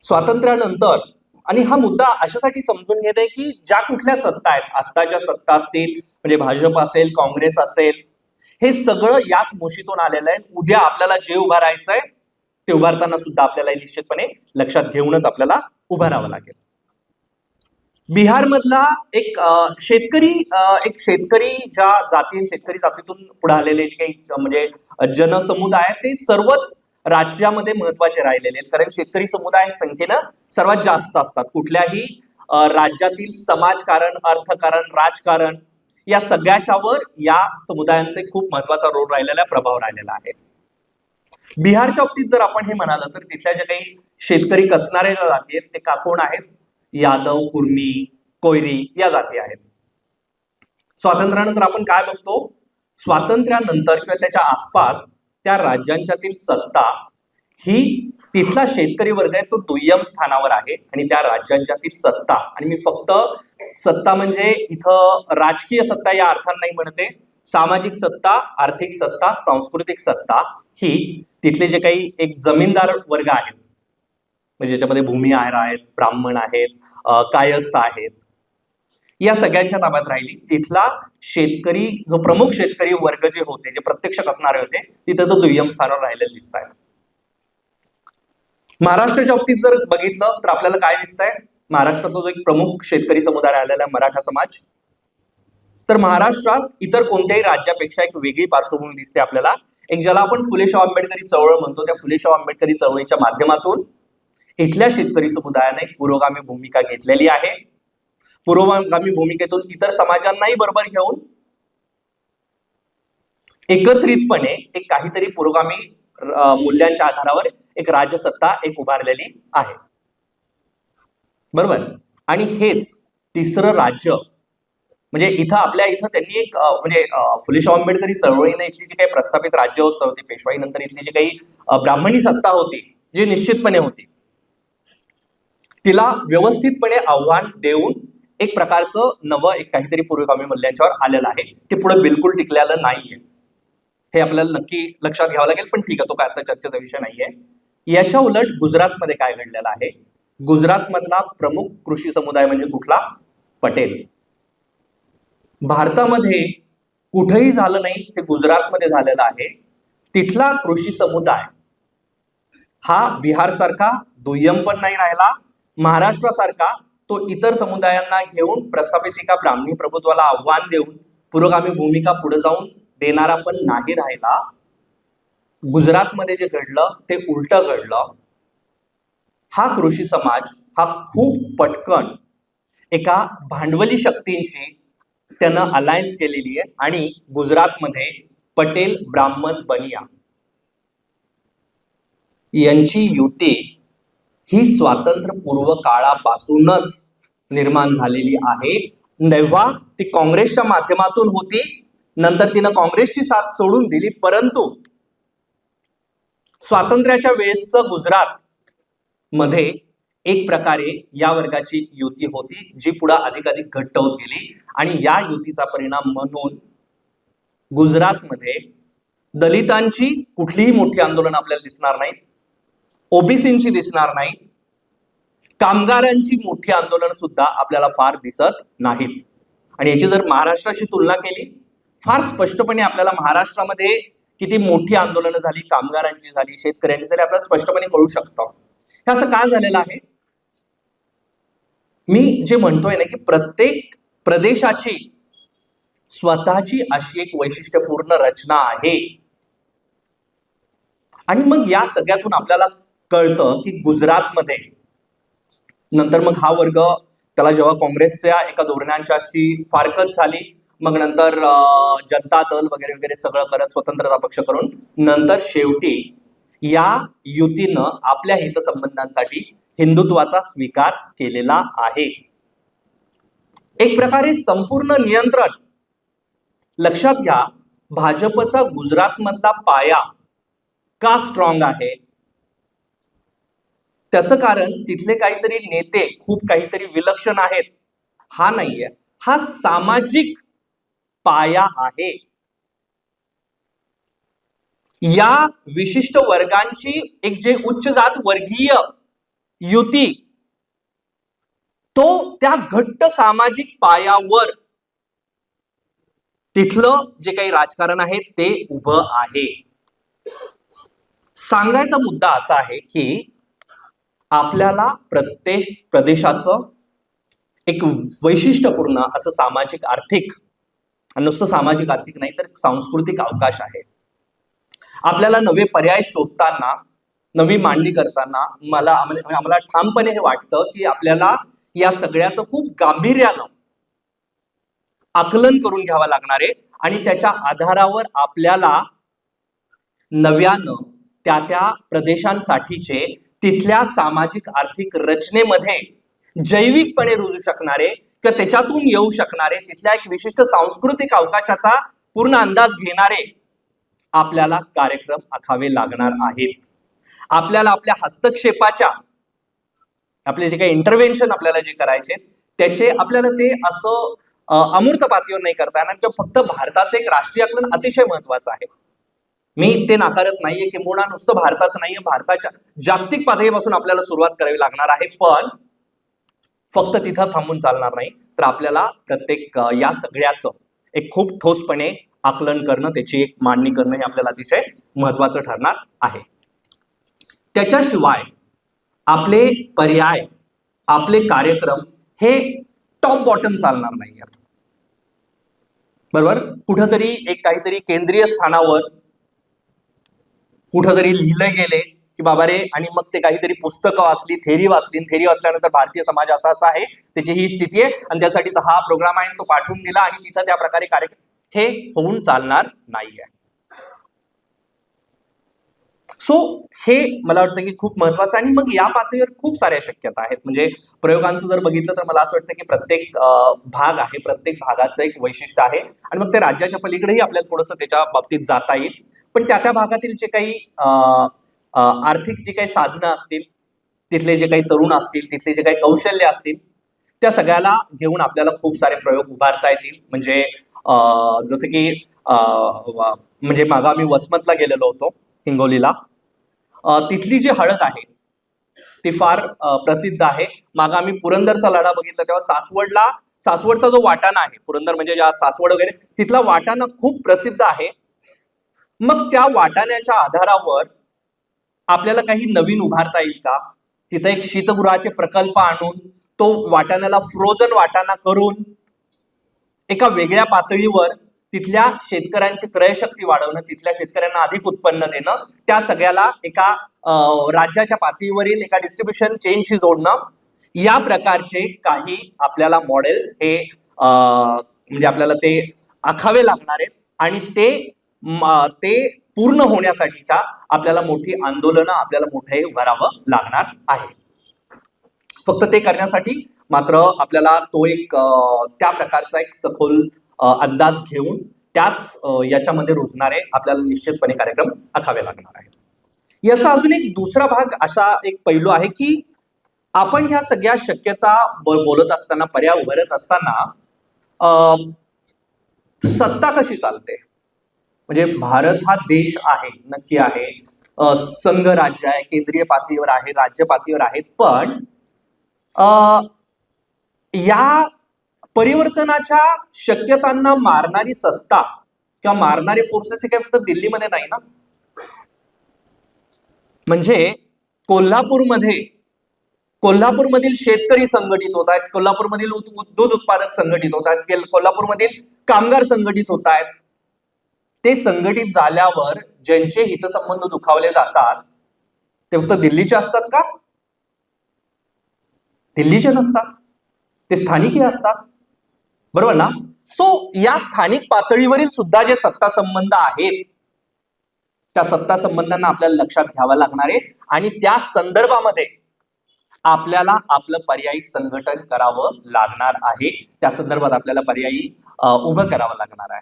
Speaker 2: स्वातंत्र्यानंतर, आणि हा मुद्दा अशासाठी समजून घेणे की ज्या कुठल्या सत्ता आहेत, आत्ताच्या सत्ता असतील म्हणजे भाजप असेल, काँग्रेस असेल, हे सगळं याच मोशीतून आलेलं आहे. उद्या आपल्याला जे उभारायचंय ते उभारताना सुद्धा आपल्याला निश्चितपणे लक्षात घेऊनच आपल्याला उभारावं लागेल. बिहार मधला एक शेतकरी ज्या जाती, शेतकरी जातीतून पुढे आलेले जे काही म्हणजे जनसमुदाय, ते सर्वच राज्यामध्ये महत्वाचे राहिलेले आहेत, कारण शेतकरी समुदाय संख्येनं सर्वात जास्त असतात. कुठल्याही राज्यातील समाजकारण, अर्थकारण, राजकारण या सगळ्याच्यावर या समुदायांचे खूप महत्वाचा रोल राहिलेला, प्रभाव राहिलेला आहे. बिहारच्या बाबतीत जर आपण हे म्हणालं तर तिथल्या ज्या काही शेतकरी कसणारे जाती आहेत ते का कोण आहेत? यादव, कुर्मी, कोयरी या जाती आहेत. स्वातंत्र्यानंतर आपण काय बघतो? स्वातंत्र्यानंतर किंवा त्याच्या आसपास त्या राज्यांच्यातील सत्ता ही तिथला शेतकरी वर्ग आहे तो दुय्यम स्थानावर आहे, आणि त्या राज्यांच्यातील सत्ता, आणि मी फक्त सत्ता म्हणजे इथं राजकीय सत्ता या अर्थाने नाही म्हणते, सामाजिक सत्ता, आर्थिक सत्ता, सांस्कृतिक सत्ता, ही तिथले जे काही एक जमीनदार वर्ग आहेत, म्हणजे ज्याच्यामध्ये भूमिहार आहेत, ब्राह्मण आहेत, कायस्थ आहेत, या सगळ्यांच्या ताब्यात राहिली. तिथला शेतकरी, जो प्रमुख शेतकरी वर्ग जे होते, जे प्रत्यक्ष कसणारे होते, तिथे तो दुय्यम स्थानावर राहिलेले दिसत आहेत. महाराष्ट्राच्या बाबतीत जर बघितलं तर आपल्याला काय दिसतंय? महाराष्ट्रात जो एक प्रमुख शेतकरी समुदाय आलेला आहे, मराठा समाज, तर महाराष्ट्रात इतर कोणत्याही राज्यापेक्षा एक वेगळी पार्श्वभूमी दिसते आपल्याला. एक ज्याला आपण फुले शाहू आंबेडकरी चळवळ म्हणतो, त्या फुले शाहू आंबेडकरी चळवळीच्या माध्यमातून इथल्या शेतकरी समुदायाने पुरोगामी भूमिका घेतलेली आहे. पुरोगामी भूमिकेतून इतर समाजांनाही बरोबर घेऊन एकत्रितपणे एक काहीतरी पुरोगामी मूल्यांच्या आधारावर एक राजसत्ता एक उभारलेली आहे, बरोबर. आणि हेच तिसरं राज्य म्हणजे इथं आपल्या इथं त्यांनी एक म्हणजे फुले शाहू आंबेडकरी चळवळीने इथली जी काही प्रस्थापित राज्यव्यवस्था होती, पेशवाई नंतर इथली जी काही ब्राह्मणी सत्ता होती, जी निश्चितपणे होती, तिला व्यवस्थितपणे आव्हान देऊन एक प्रकारचं नवं एक काहीतरी पुरोगामी मूल्यांच्यावर आलेलं आहे. ते पुढे बिलकुल टिकलेलं नाहीये, हे आपल्याला नक्की लक्षात घ्यावं लागेल, पण ठीक आहे, तो काय आता चर्चेचा विषय नाहीये. याच्या उलट गुजरातमध्ये काय घडलेलं आहे? गुजरात मधला प्रमुख कृषी समुदाय म्हणजे कुठला? पटेल. भारतामध्ये कुठेही झालं नाही, ते गुजरातमध्ये झालेलं आहे. तिथला कृषी समुदाय हा बिहार सारखा दुय्यम पण नाही राहिला, महाराष्ट्रासारखा तो इतर समुदायांना घेऊन प्रस्थापित एका ब्राह्मणी प्रभुत्वाला आव्हान देऊन पुरोगामी भूमिका पुढे जाऊन देणारा पण नाही राहिला. गुजरातमध्ये जे घडलं ते उलट घडलं. हा कृषी समाज हा खूप पटकन एका भांडवली शक्तींशी त्यानं अलायन्स केलेली आहे आणि गुजरातमध्ये पटेल ब्राह्मण बनिया यांची युती ही स्वातंत्र्यपूर्व काळापासूनच निर्माण झालेली आहे. तेव्हा ती काँग्रेसच्या माध्यमातून होती, नंतर तिनं काँग्रेसची साथ सोडून दिली, परंतु स्वातंत्र्याच्या वेळेसचं गुजरात मध्ये एक प्रकारे या वर्गाची युती होती जी पुढे अधिकाधिक घट्ट होत गेली आणि या युतीचा परिणाम म्हणून गुजरातमध्ये दलितांची कुठलीही मोठी आंदोलन आपल्याला दिसणार नाहीत, ओबीसींची दिसणार नाहीत, कामगारांची मोठी आंदोलन सुद्धा आपल्याला फार दिसत नाहीत. आणि याची जर महाराष्ट्राशी तुलना केली, फार स्पष्टपणे आपल्याला महाराष्ट्रामध्ये किती मोठी आंदोलनं झाली, कामगारांची झाली, शेतकऱ्यांची झाली, आपल्याला स्पष्टपणे कळू शकतं. हे असं का झालेलं आहे? मी जे म्हणतोय ना की प्रत्येक प्रदेशाची स्वतःची अशी एक वैशिष्ट्यपूर्ण रचना आहे आणि मग या सगळ्यातून आपल्याला कळतं की गुजरातमध्ये नंतर मग हा वर्ग त्याला जेव्हा काँग्रेसच्या एका धोरणांच्याशी फारकत झाली, मग नंतर जनता दल वगैरे वगैरे सगळं करत स्वतंत्रता पक्ष करून नंतर शेवटी या युतीनं आपल्या हितसंबंधांसाठी हिंदुत्वाचा स्वीकार केलेला आहे. एक प्रकारे संपूर्ण नियंत्रण. लक्षात घ्या, भाजपचा गुजरातमधला पाया का स्ट्रॉंग आहे? त्याचं कारण तिथले काहीतरी नेते खूप काहीतरी विलक्षण आहेत हा नाहीये, हा सामाजिक पाया आहे. या विशिष्ट वर्गांची एक जे उच्च जात वर्गीय युती, तो त्या घट्ट सामाजिक पायावर तिथलं जे काही राजकारण आहे ते उभं आहे. सांगायचा मुद्दा असा आहे की आपल्याला प्रत्येक प्रदेशाचं एक वैशिष्ट्यपूर्ण असं सामाजिक आर्थिक, नुसतं सामाजिक आर्थिक नाही तर सांस्कृतिक अवकाश आहे. आपल्याला नवे पर्याय शोधताना, नवी मांडणी करताना आम्हाला ठामपणे हे वाटतं की आपल्याला या सगळ्याचं खूप गांभीर्यानं आकलन करून घ्यावं लागणार आहे आणि त्याच्या आधारावर आपल्याला नव्यानं त्या त्या प्रदेशांसाठीचे तिथल्या सामाजिक आर्थिक रचनेमध्ये जैविकपणे रुजू शकणारे किंवा त्याच्यातून येऊ शकणारे तिथल्या एक विशिष्ट सांस्कृतिक अवकाशाचा पूर्ण अंदाज घेणारे आपल्याला कार्यक्रम आखावे लागणार आहेत. आपल्याला आपल्या हस्तक्षेपाच्या, आपले जे काही इंटरव्हेन्शन आपल्याला जे करायचे त्याचे आपल्याला ते असं अमूर्त पातळीवर नाही करता येणार किंवा फक्त भारताचं एक राष्ट्रीय आकलन अतिशय महत्वाचं आहे. मी ते नाकारत नाहीये की मुळात नुसतं भारताचं नाहीये, भारताच्या जागतिक पातळीपासून आपल्याला सुरुवात करावी लागणार आहे, पण फक्त तिथं थांबून चालणार नाही. तर आपल्याला प्रत्येक या सगळ्याचं एक खूप ठोसपणे आकलन करणं, त्याची एक मांडणी करणं हे आपल्याला अतिशय महत्वाचं ठरणार आहे. त्याच्याशिवाय आपले पर्याय, आपले कार्यक्रम हे टॉप बॉटम चालणार नाही. बरोबर, कुठंतरी एक काहीतरी केंद्रीय स्थानावर कुठंतरी लिहिलं गेले की बाबा रे, आणि मग ते काहीतरी पुस्तकं वाचली, थेरी वाचली, थेरी वाचल्यानंतर भारतीय समाज असा असा आहे, त्याची ही स्थिती आहे आणि त्यासाठीचा हा प्रोग्राम आहे, तो पाठवून दिला आणि तिथं त्या प्रकारे कार्यक्रम, हे होऊन चालणार नाहीये. सो हे मला वाटतं की खूप महत्वाचं आहे. आणि मग या पातळीवर खूप साऱ्या शक्यता आहेत. म्हणजे प्रयोगांचं जर बघितलं तर मला असं वाटतं की प्रत्येक भाग आहे, प्रत्येक भागाचं एक वैशिष्ट्य आहे आणि मग ते राज्याच्या पलीकडेही आपल्याला थोडंसं त्याच्या बाबतीत जाता येईल. पण त्या त्या भागातील जे काही आर्थिक जी काही साधनं असतील, तिथले जे काही तरुण असतील, तिथले जे काही कौशल्य असतील, त्या सगळ्याला घेऊन आपल्याला खूप सारे प्रयोग उभारता येतील. म्हणजे जसं की म्हणजे मागं आम्ही वसमतला गेलेलो होतो, हिंगोलीला. तिथली जी हळद आहे ती फार प्रसिद्ध आहे. मागं आम्ही पुरंदरचा लढा बघितला तेव्हा सासवडचा जो वाटाणा आहे, पुरंदर म्हणजे ज्या सासवड वगैरे, तिथला वाटाणा खूप प्रसिद्ध आहे. मग त्या वाटाण्याच्या आधारावर आपल्याला काही नवीन उभारता येईल का? तिथं एक शीतगृहाचे प्रकल्प आणून तो वाटाण्याला फ्रोझन वाटाणा करून एका वेगळ्या पातळीवर तिथल्या शेतकऱ्यांची क्रयशक्ती वाढवणं, तिथल्या शेतकऱ्यांना अधिक उत्पन्न देणं, त्या सगळ्याला एका राज्याच्या पातळीवरील एका डिस्ट्रीब्युशन चेनशी जोडणं, या प्रकारचे काही आपल्याला मॉडेल्स हे म्हणजे आपल्याला ते आखावे लागणार आहेत आणि ते पूर्ण होण्यासाठीच्या आपल्याला मोठी आंदोलनं, आपल्याला मोठे उभारावं लागणार आहे. फक्त ते करण्यासाठी मात्र आपल्याला तो एक त्या प्रकारचा एक सखोल अंदाज घेऊन त्याच याच्यामध्ये रुजणारे आपल्याला निश्चितपणे कार्यक्रम आखावे लागणार आहेत. याचा अजून एक दुसरा भाग असा एक पैलू आहे की आपण ह्या सगळ्या शक्यता बोलत असताना, पर्याय उभारत असताना सत्ता कशी चालते, म्हणजे भारत हा देश आहे, नक्की आहे, संघ राज्य आहे, केंद्रीय पातळीवर आहे, राज्य पातळीवर आहेत, पण या परिवर्तनाच्या शक्यतांना मारणारी सत्ता किंवा मारणारे फोर्सेस हे काही फक्त दिल्लीमध्ये नाही ना. म्हणजे कोल्हापूरमधील शेतकरी संघटित होत आहेत, कोल्हापूरमधील दूध उत्पादक संघटित होत आहेत, कोल्हापूरमधील कामगार संघटित होत आहेत. ते संघटित झाल्यावर ज्यांचे हितसंबंध दुखावले जातात ते फक्त दिल्लीचे असतात का? दिल्लीचे नसतात, ते स्थानिकही असतात, बरोबर ना. सो या स्थानिक पातळीवरील सुद्धा जे सत्ता संबंध आहेत त्या सत्ता संबंधांना आपल्याला लक्षात घ्यावं लागणार आहे आणि त्या संदर्भामध्ये आपल्याला आपलं पर्यायी संघटन करावं लागणार आहे. त्या संदर्भात आपल्याला पर्यायी उभं करावं लागणार आहे.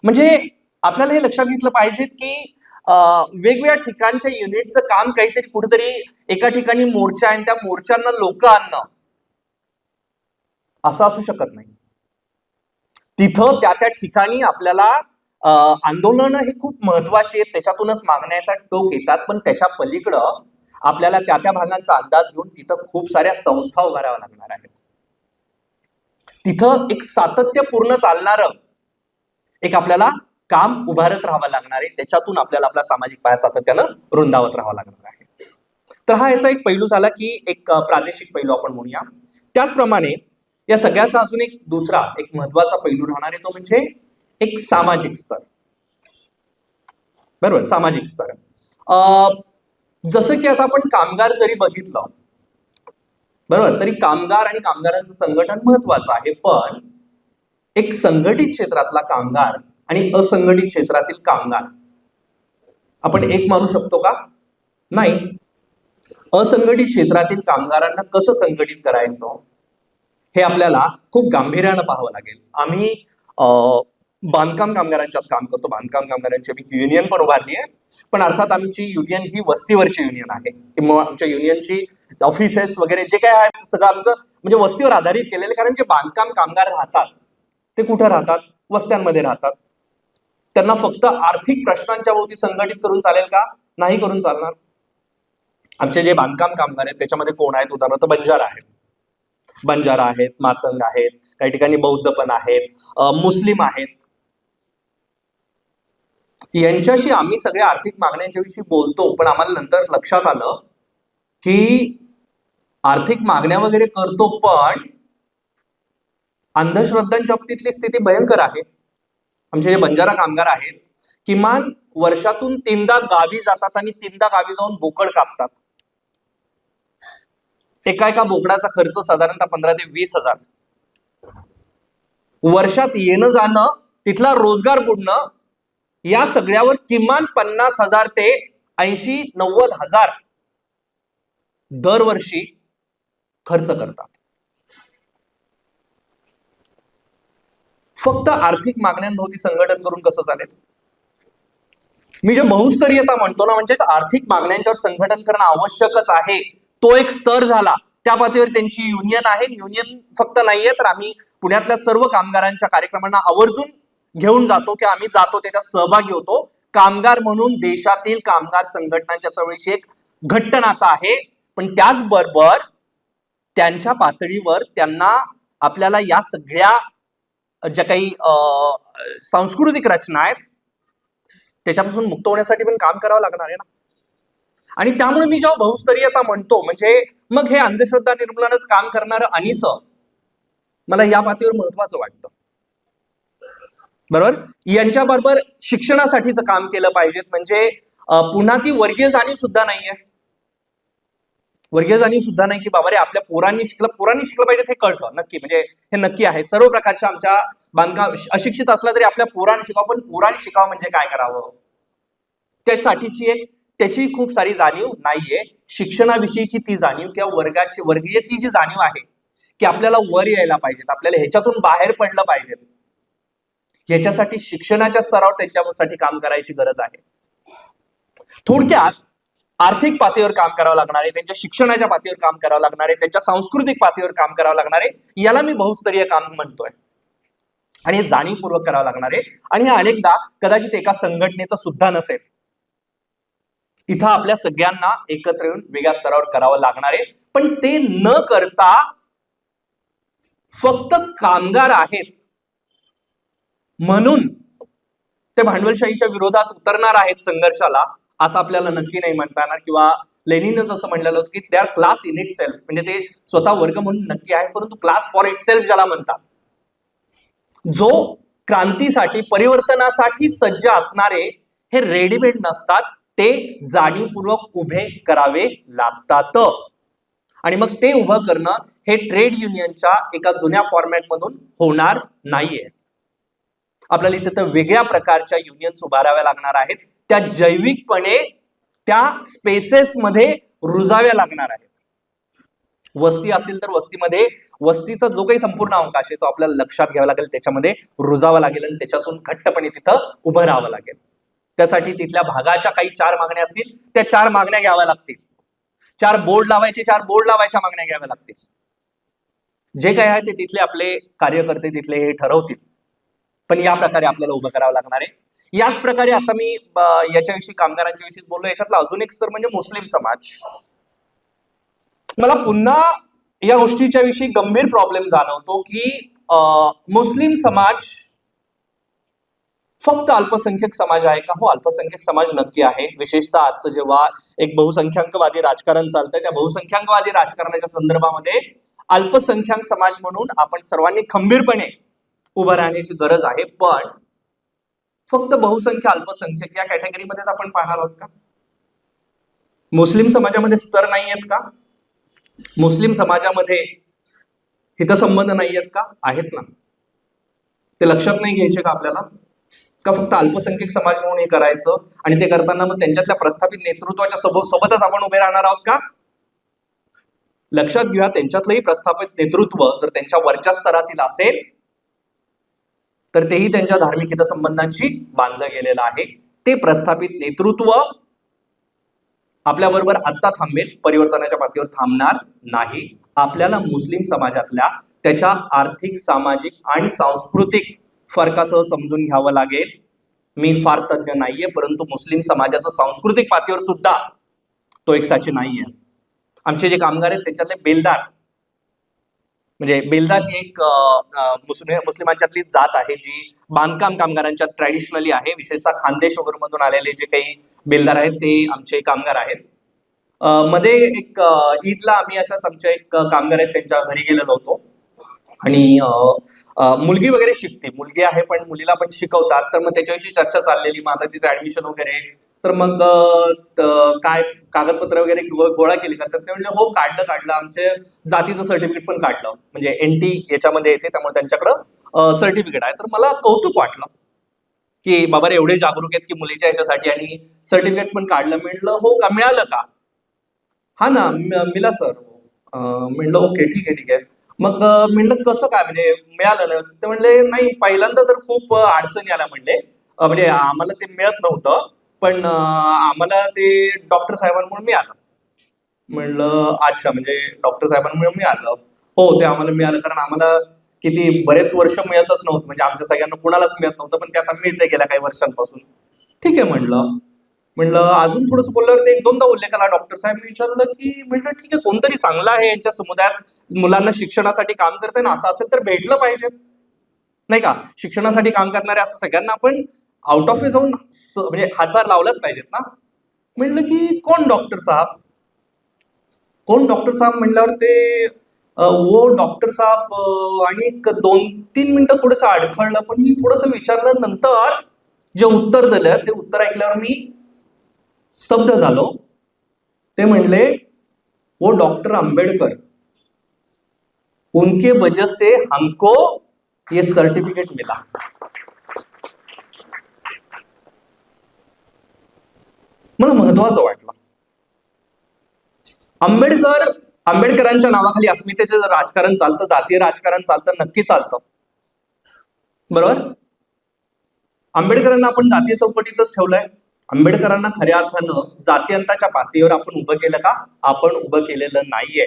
Speaker 2: म्हणजे आपल्याला हे लक्षात घेतलं पाहिजे की वेगवेगळ्या ठिकाणच्या युनिटचं काम काहीतरी कुठेतरी एका ठिकाणी मोर्चा आहे, त्या मोर्चांना लोक आणणं असं असू शकत नाही. तिथं त्या ठिकाणी आपल्याला आंदोलनं हे खूप महत्वाची आहेत, त्याच्यातूनच मागण्या येतात, टोक येतात, पण त्याच्या पलीकडं आपल्याला त्या भागांचा अंदाज घेऊन तिथं खूप साऱ्या संस्था उभाराव्या लागणार आहेत. तिथं एक सातत्यपूर्ण चालणारं एक आपल्याला काम उभारत राहावं लागणार आहे, त्याच्यातून आपल्याला आपला सामाजिक पाया सातत्यानं रुंदावत राहावं लागणार आहे. तर हा याचा एक पैलू झाला की एक प्रादेशिक पैलू आपण म्हणूया. त्याचप्रमाणे या सगळ्याचा अजून एक दुसरा एक महत्वाचा पैलू राहणार आहे, तो म्हणजे एक सामाजिक स्तर. बरोबर, सामाजिक स्तर. जसं की आता आपण कामगार जरी बघितलं, बरोबर, तरी कामगार आणि कामगारांचं संघटन महत्वाचं आहे, पण एक संघटित क्षेत्रातला कामगार आणि असंघटित क्षेत्रातील कामगार आपण एक मानू शकतो का? नाही. असंघटित क्षेत्रातील कामगारांना कसं संघटित करायचं हे आपल्याला खूप गांभीर्यानं पाहावं लागेल. आम्ही बांधकाम कामगारांच्यात काम करतो, बांधकाम कामगारांची आम्ही युनियन पण उभारली आहे, पण अर्थात आमची युनियन ही वस्तीवरची युनियन आहे, किंवा आमच्या युनियनची ऑफिसेस वगैरे जे काय आहे सगळं आमचं म्हणजे वस्तीवर आधारित केलेलं. कारण जे बांधकाम कामगार राहतात ते कुठे राहतात? वस्त्यांमध्ये राहतात. त्यांना फक्त आर्थिक प्रश्नांच्या भोवती संघटित करून चालेल का? नाही करून चालणार. आमचे जे बांधकाम कामगार आहेत त्याच्यामध्ये कोण आहेत? उदाहरणार्थ बंजारा आहेत, मातंग आहेत, काही ठिकाणी बौद्ध पण आहेत, मुस्लिम आहेत. यांच्याशी आम्ही सगळ्या आर्थिक मागण्यांच्या विषयी बोलतो, पण आम्हाला नंतर लक्षात आलं की आर्थिक मागण्या वगैरे करतो, पण अंधश्रद्धांच्या बाबतीतली स्थिती भयंकर आहे. आमचे जे बंजारा कामगार आहेत किमान वर्षातून 3दा गावी जातात आणि 3दा गावी जाऊन बोकड कापतात. एका बोकडाचा खर्च साधारणतः 15 ते 20,000. वर्षात येणं जाणं, तिथला रोजगार बुडणं, या सगळ्यावर किमान 50,000 ते 80-90,000 दरवर्षी खर्च करतात. फक्त आर्थिक मागण्यांभोवती संघटन करून कसं चालेल? मी जे बहुस्तरीयता म्हणतो ना, म्हणजेच आर्थिक मागण्यांच्यावर संघटन करणं आवश्यकच आहे. तो एक स्तर झाला, त्या पातळीवर त्यांची युनियन आहे. युनियन फक्त नाहीये, तर आम्ही पुण्यातल्या सर्व कामगारांच्या कार्यक्रमांना आवर्जून घेऊन जातो की आम्ही जातो, त्याच्यात सहभागी होतो. कामगार म्हणून देशातील कामगार संघटनांच्या चळवळीशी एक घट्ट नातं आहे, पण त्याचबरोबर त्यांच्या पातळीवर त्यांना आपल्याला या सगळ्या ज्या काही सांस्कृतिक रचना आहेत त्याच्यापासून मुक्त होण्यासाठी पण काम करावं लागणार आहे ना. आणि त्यामुळे मी जेव्हा बहुस्तरीयता म्हणतो, म्हणजे मग हे अंधश्रद्धा निर्मूलनाचं काम करणारं अनिस मला या पातळीवर महत्वाचं वाटतं. बरोबर. यांच्याबरोबर शिक्षणासाठीचं काम केलं पाहिजे. म्हणजे पुन्हा ती वर्गीय जाणीव सुद्धा नाहीये. वर्गीय जाणीव सुद्धा नाही की बाबा रे आपल्या पोरांनी शिकलं पाहिजे, हे कळतं नक्की, म्हणजे हे नक्की आहे. सर्व प्रकारच्या आमच्या बांधकाम अशिक्षित असला तरी आपल्या पोरांनी शिकावं, पण पोरांनी शिकावं म्हणजे काय करावं त्यासाठीची त्याची खूप सारी जाणीव नाहीये. शिक्षणाविषयीची ती जाणीव किंवा वर्गीय ती जी जाणीव आहे की आपल्याला वर यायला पाहिजेत, आपल्याला ह्याच्यातून बाहेर पडलं पाहिजे, ह्याच्यासाठी शिक्षणाच्या स्तरावर त्यांच्यासाठी काम करायची गरज आहे. थोडक्यात आर्थिक पातळीवर काम करावं लागणार आहे, त्यांच्या शिक्षणाच्या पातळीवर काम करावं लागणार आहे, त्यांच्या सांस्कृतिक पातळीवर काम करावं लागणार आहे. याला मी बहुस्तरीय काम म्हणतोय आणि हे जाणीवपूर्वक करावं लागणार आहे. आणि हे अनेकदा कदाचित एका संघटनेचं सुद्धा नसेल, इथं आपल्या सगळ्यांना एकत्र येऊन वेगळ्या स्तरावर करावं लागणार आहे. पण ते न करता फक्त कामगार आहेत म्हणून ते भांडवलशाहीच्या विरोधात उतरणार आहेत संघर्षाला, असं आपल्याला नक्की नाही म्हणता येणार. किंवा लेनिनच असं म्हणलेलं होतं की they are class in it self, म्हणजे ते स्वतः वर्ग म्हणून नक्की आहे, परंतु क्लास फॉर इट सेल्फ ज्याला म्हणतात, जो क्रांतीसाठी परिवर्तनासाठी सज्ज असणारे हे रेडीमेड नसतात, ते जाणीवपूर्वक उभे करावे लागतात. आणि मग ते उभं करणं हे ट्रेड युनियनच्या एका जुन्या फॉर्मॅट मधून होणार नाहीये. आपल्याला इथे तर वेगळ्या प्रकारच्या युनियन्स उभाराव्या लागणार आहेत, त्या जैविकपणे त्या स्पेसेस मध्ये रुजाव्या लागणार आहेत. वस्ती असेल तर वस्तीमध्ये वस्तीचा जो काही संपूर्ण अवकाश आहे तो आपल्याला लक्षात घ्यावा लागेल, त्याच्यामध्ये रुजावा लागेल आणि त्याच्यातून घट्टपणे तिथं उभं राहावं लागेल. त्यासाठी तिथल्या भागाच्या काही 4 मागण्या असतील, त्या 4 मागण्या घ्याव्या लागतील. 4 बोर्ड लावायच्या मागण्या घ्याव्या लागतील. जे काय आहे ते तिथले आपले कार्यकर्ते तिथले हे ठरवतील, पण या प्रकारे आपल्याला उभं करावं लागणार आहे. याच प्रकारे आता मी याच्याविषयी कामगारांच्या विषयी बोललो, याच्यातला अजून एक स्तर म्हणजे मुस्लिम समाज. मला पुन्हा या गोष्टीच्या विषयी गंभीर प्रॉब्लेम जाणवतो की मुस्लिम समाज फक्त अल्पसंख्याक समाज आहे का? हो, अल्पसंख्याक समाज नक्की आहे. विशेषतः आजचं जेव्हा एक बहुसंख्याकवादी राजकारण चालतंय, त्या बहुसंख्याकवादी राजकारणाच्या संदर्भामध्ये अल्पसंख्याक समाज म्हणून आपण सर्वांनी खंबीरपणे उभं राहण्याची गरज आहे. पण फक्त बहुसंख्य अल्पसंख्याक या कॅटेगरीमध्येच आपण पाहणार आहोत का? मुस्लिम समाजामध्ये स्तर नाही आहेत का? मुस्लिम समाजामध्ये हितसंबंध नाही आहेत का? आहेत ना. ते लक्षात नाही घ्यायचे का आपल्याला? का फक्त अल्पसंख्याक समाज म्हणून हे करायचं आणि ते करताना मग त्यांच्यातल्या प्रस्थापित नेतृत्वाच्या सोबतच आपण उभे राहणार आहोत का? लक्षात घ्या, त्यांच्यातलंही प्रस्थापित नेतृत्व जर त्यांच्या वरच्या स्तरातील असेल तर तेही त्यांच्या धार्मिक हितसंबंधांशी बांधलं गेलेलं आहे. ते प्रस्थापित नेतृत्व आपल्याबरोबर आत्ता थांबेल, परिवर्तनाच्या पातळीवर थांबणार नाही. आपल्याला मुस्लिम समाजातल्या त्याच्या आर्थिक, सामाजिक आणि सांस्कृतिक फरकासह समजून घ्यावं लागेल. मी फार तज्ञ नाहीये, परंतु मुस्लिम समाजाचं सांस्कृतिक पातळीवर सुद्धा तो एकसाचे नाहीये. आमचे जे कामगार आहेत त्याच्यातले बेलदार, म्हणजे बेलदार ही एक मुस्लिमांच्यातली जात आहे जी बांधकाम कामगारांच्या ट्रॅडिशनली आहे. विशेषतः खानदेश वगैरे मधून आलेले जे काही बेलदार आहेत ते आमचे कामगार आहेत. मध्ये एक ईदला आम्ही अशाच आमच्या एक कामगार आहेत त्यांच्या घरी गेलेलो होतो आणि मुलगी वगैरे शिकते, मुलगी आहे पण मुलीला पण शिकवतात, तर मग त्याच्याविषयी चर्चा चाललेली. मग आता तिचं ऍडमिशन वगैरे, तर मग काय कागदपत्र वगैरे गोळा केली का? तर ते म्हणले हो काढलं, आमचे जातीचं सर्टिफिकेट पण काढलं, म्हणजे NT याच्यामध्ये येते त्यामुळे त्यांच्याकडं सर्टिफिकेट आहे. तर मला कौतुक वाटलं की बाबा रे एवढे जागरूक आहेत की मुलीच्या याच्यासाठी, आणि सर्टिफिकेट पण काढलं. म्हणलं हो का, मिळालं का? हा ना मिला सर. म्हणलं ओके ठीक आहे. मग म्हणलं कसं काय, म्हणजे मिळालं ना? ते म्हणले नाही, पहिल्यांदा तर खूप अडचणी आल्या म्हणले, म्हणजे आम्हाला ते मिळत नव्हतं, पण आम्हाला ते डॉक्टर साहेबांमुळे मिळालं. म्हणलं अच्छा, म्हणजे डॉक्टर साहेबांमुळे मिळालं? हो, ते आम्हाला मिळालं, कारण आम्हाला किती बरेच वर्ष मिळतच नव्हतं, म्हणजे आमच्या सगळ्यांना कुणालाच मिळत नव्हतं, पण ते आता मिळते गेल्या काही वर्षांपासून. ठीक आहे म्हणलं अजून थोडंसं बोलल्यावर ते 1-2दा उल्लेख आला. डॉक्टर साहेब विचारलं की, म्हटलं ठीक आहे, कोणतरी चांगलं आहे यांच्या समुदायात मुलांना शिक्षणासाठी काम करताय ना, असं असेल तर भेटलं पाहिजे नाही का? शिक्षणासाठी काम करणारे असं सगळ्यांना आपण आउट ऑफ जाऊन म्हणजे हातभार लावलाच पाहिजेत ना. म्हणलं की कोण डॉक्टर साहेब म्हणल्यावर ते वो डॉक्टर साहेब आणि एक 2-3 मिनिटं थोडंसं अडखळलं, पण मी थोडंसं विचारलं. नंतर जे उत्तर दिलं ते उत्तर ऐकल्यावर मी स्तब्ध झालो. ते म्हणले, वो डॉक्टर आंबेडकर, उनके वजह से हमको ये सर्टिफिकेट मिला. मला महत्वाचं वाटलं. आंबेडकरांच्या नावाखाली अस्मितेचं राजकारण चालतं, जातीय राजकारण चालतं, नक्की चालतं, बरोबर. आंबेडकरांना आपण जातीय चौकटीतच ठेवलंय. आंबेडकरांना खऱ्या अर्थानं जातीयंताच्या पातळीवर आपण उभं केलं का? आपण उभं केलेलं नाहीये.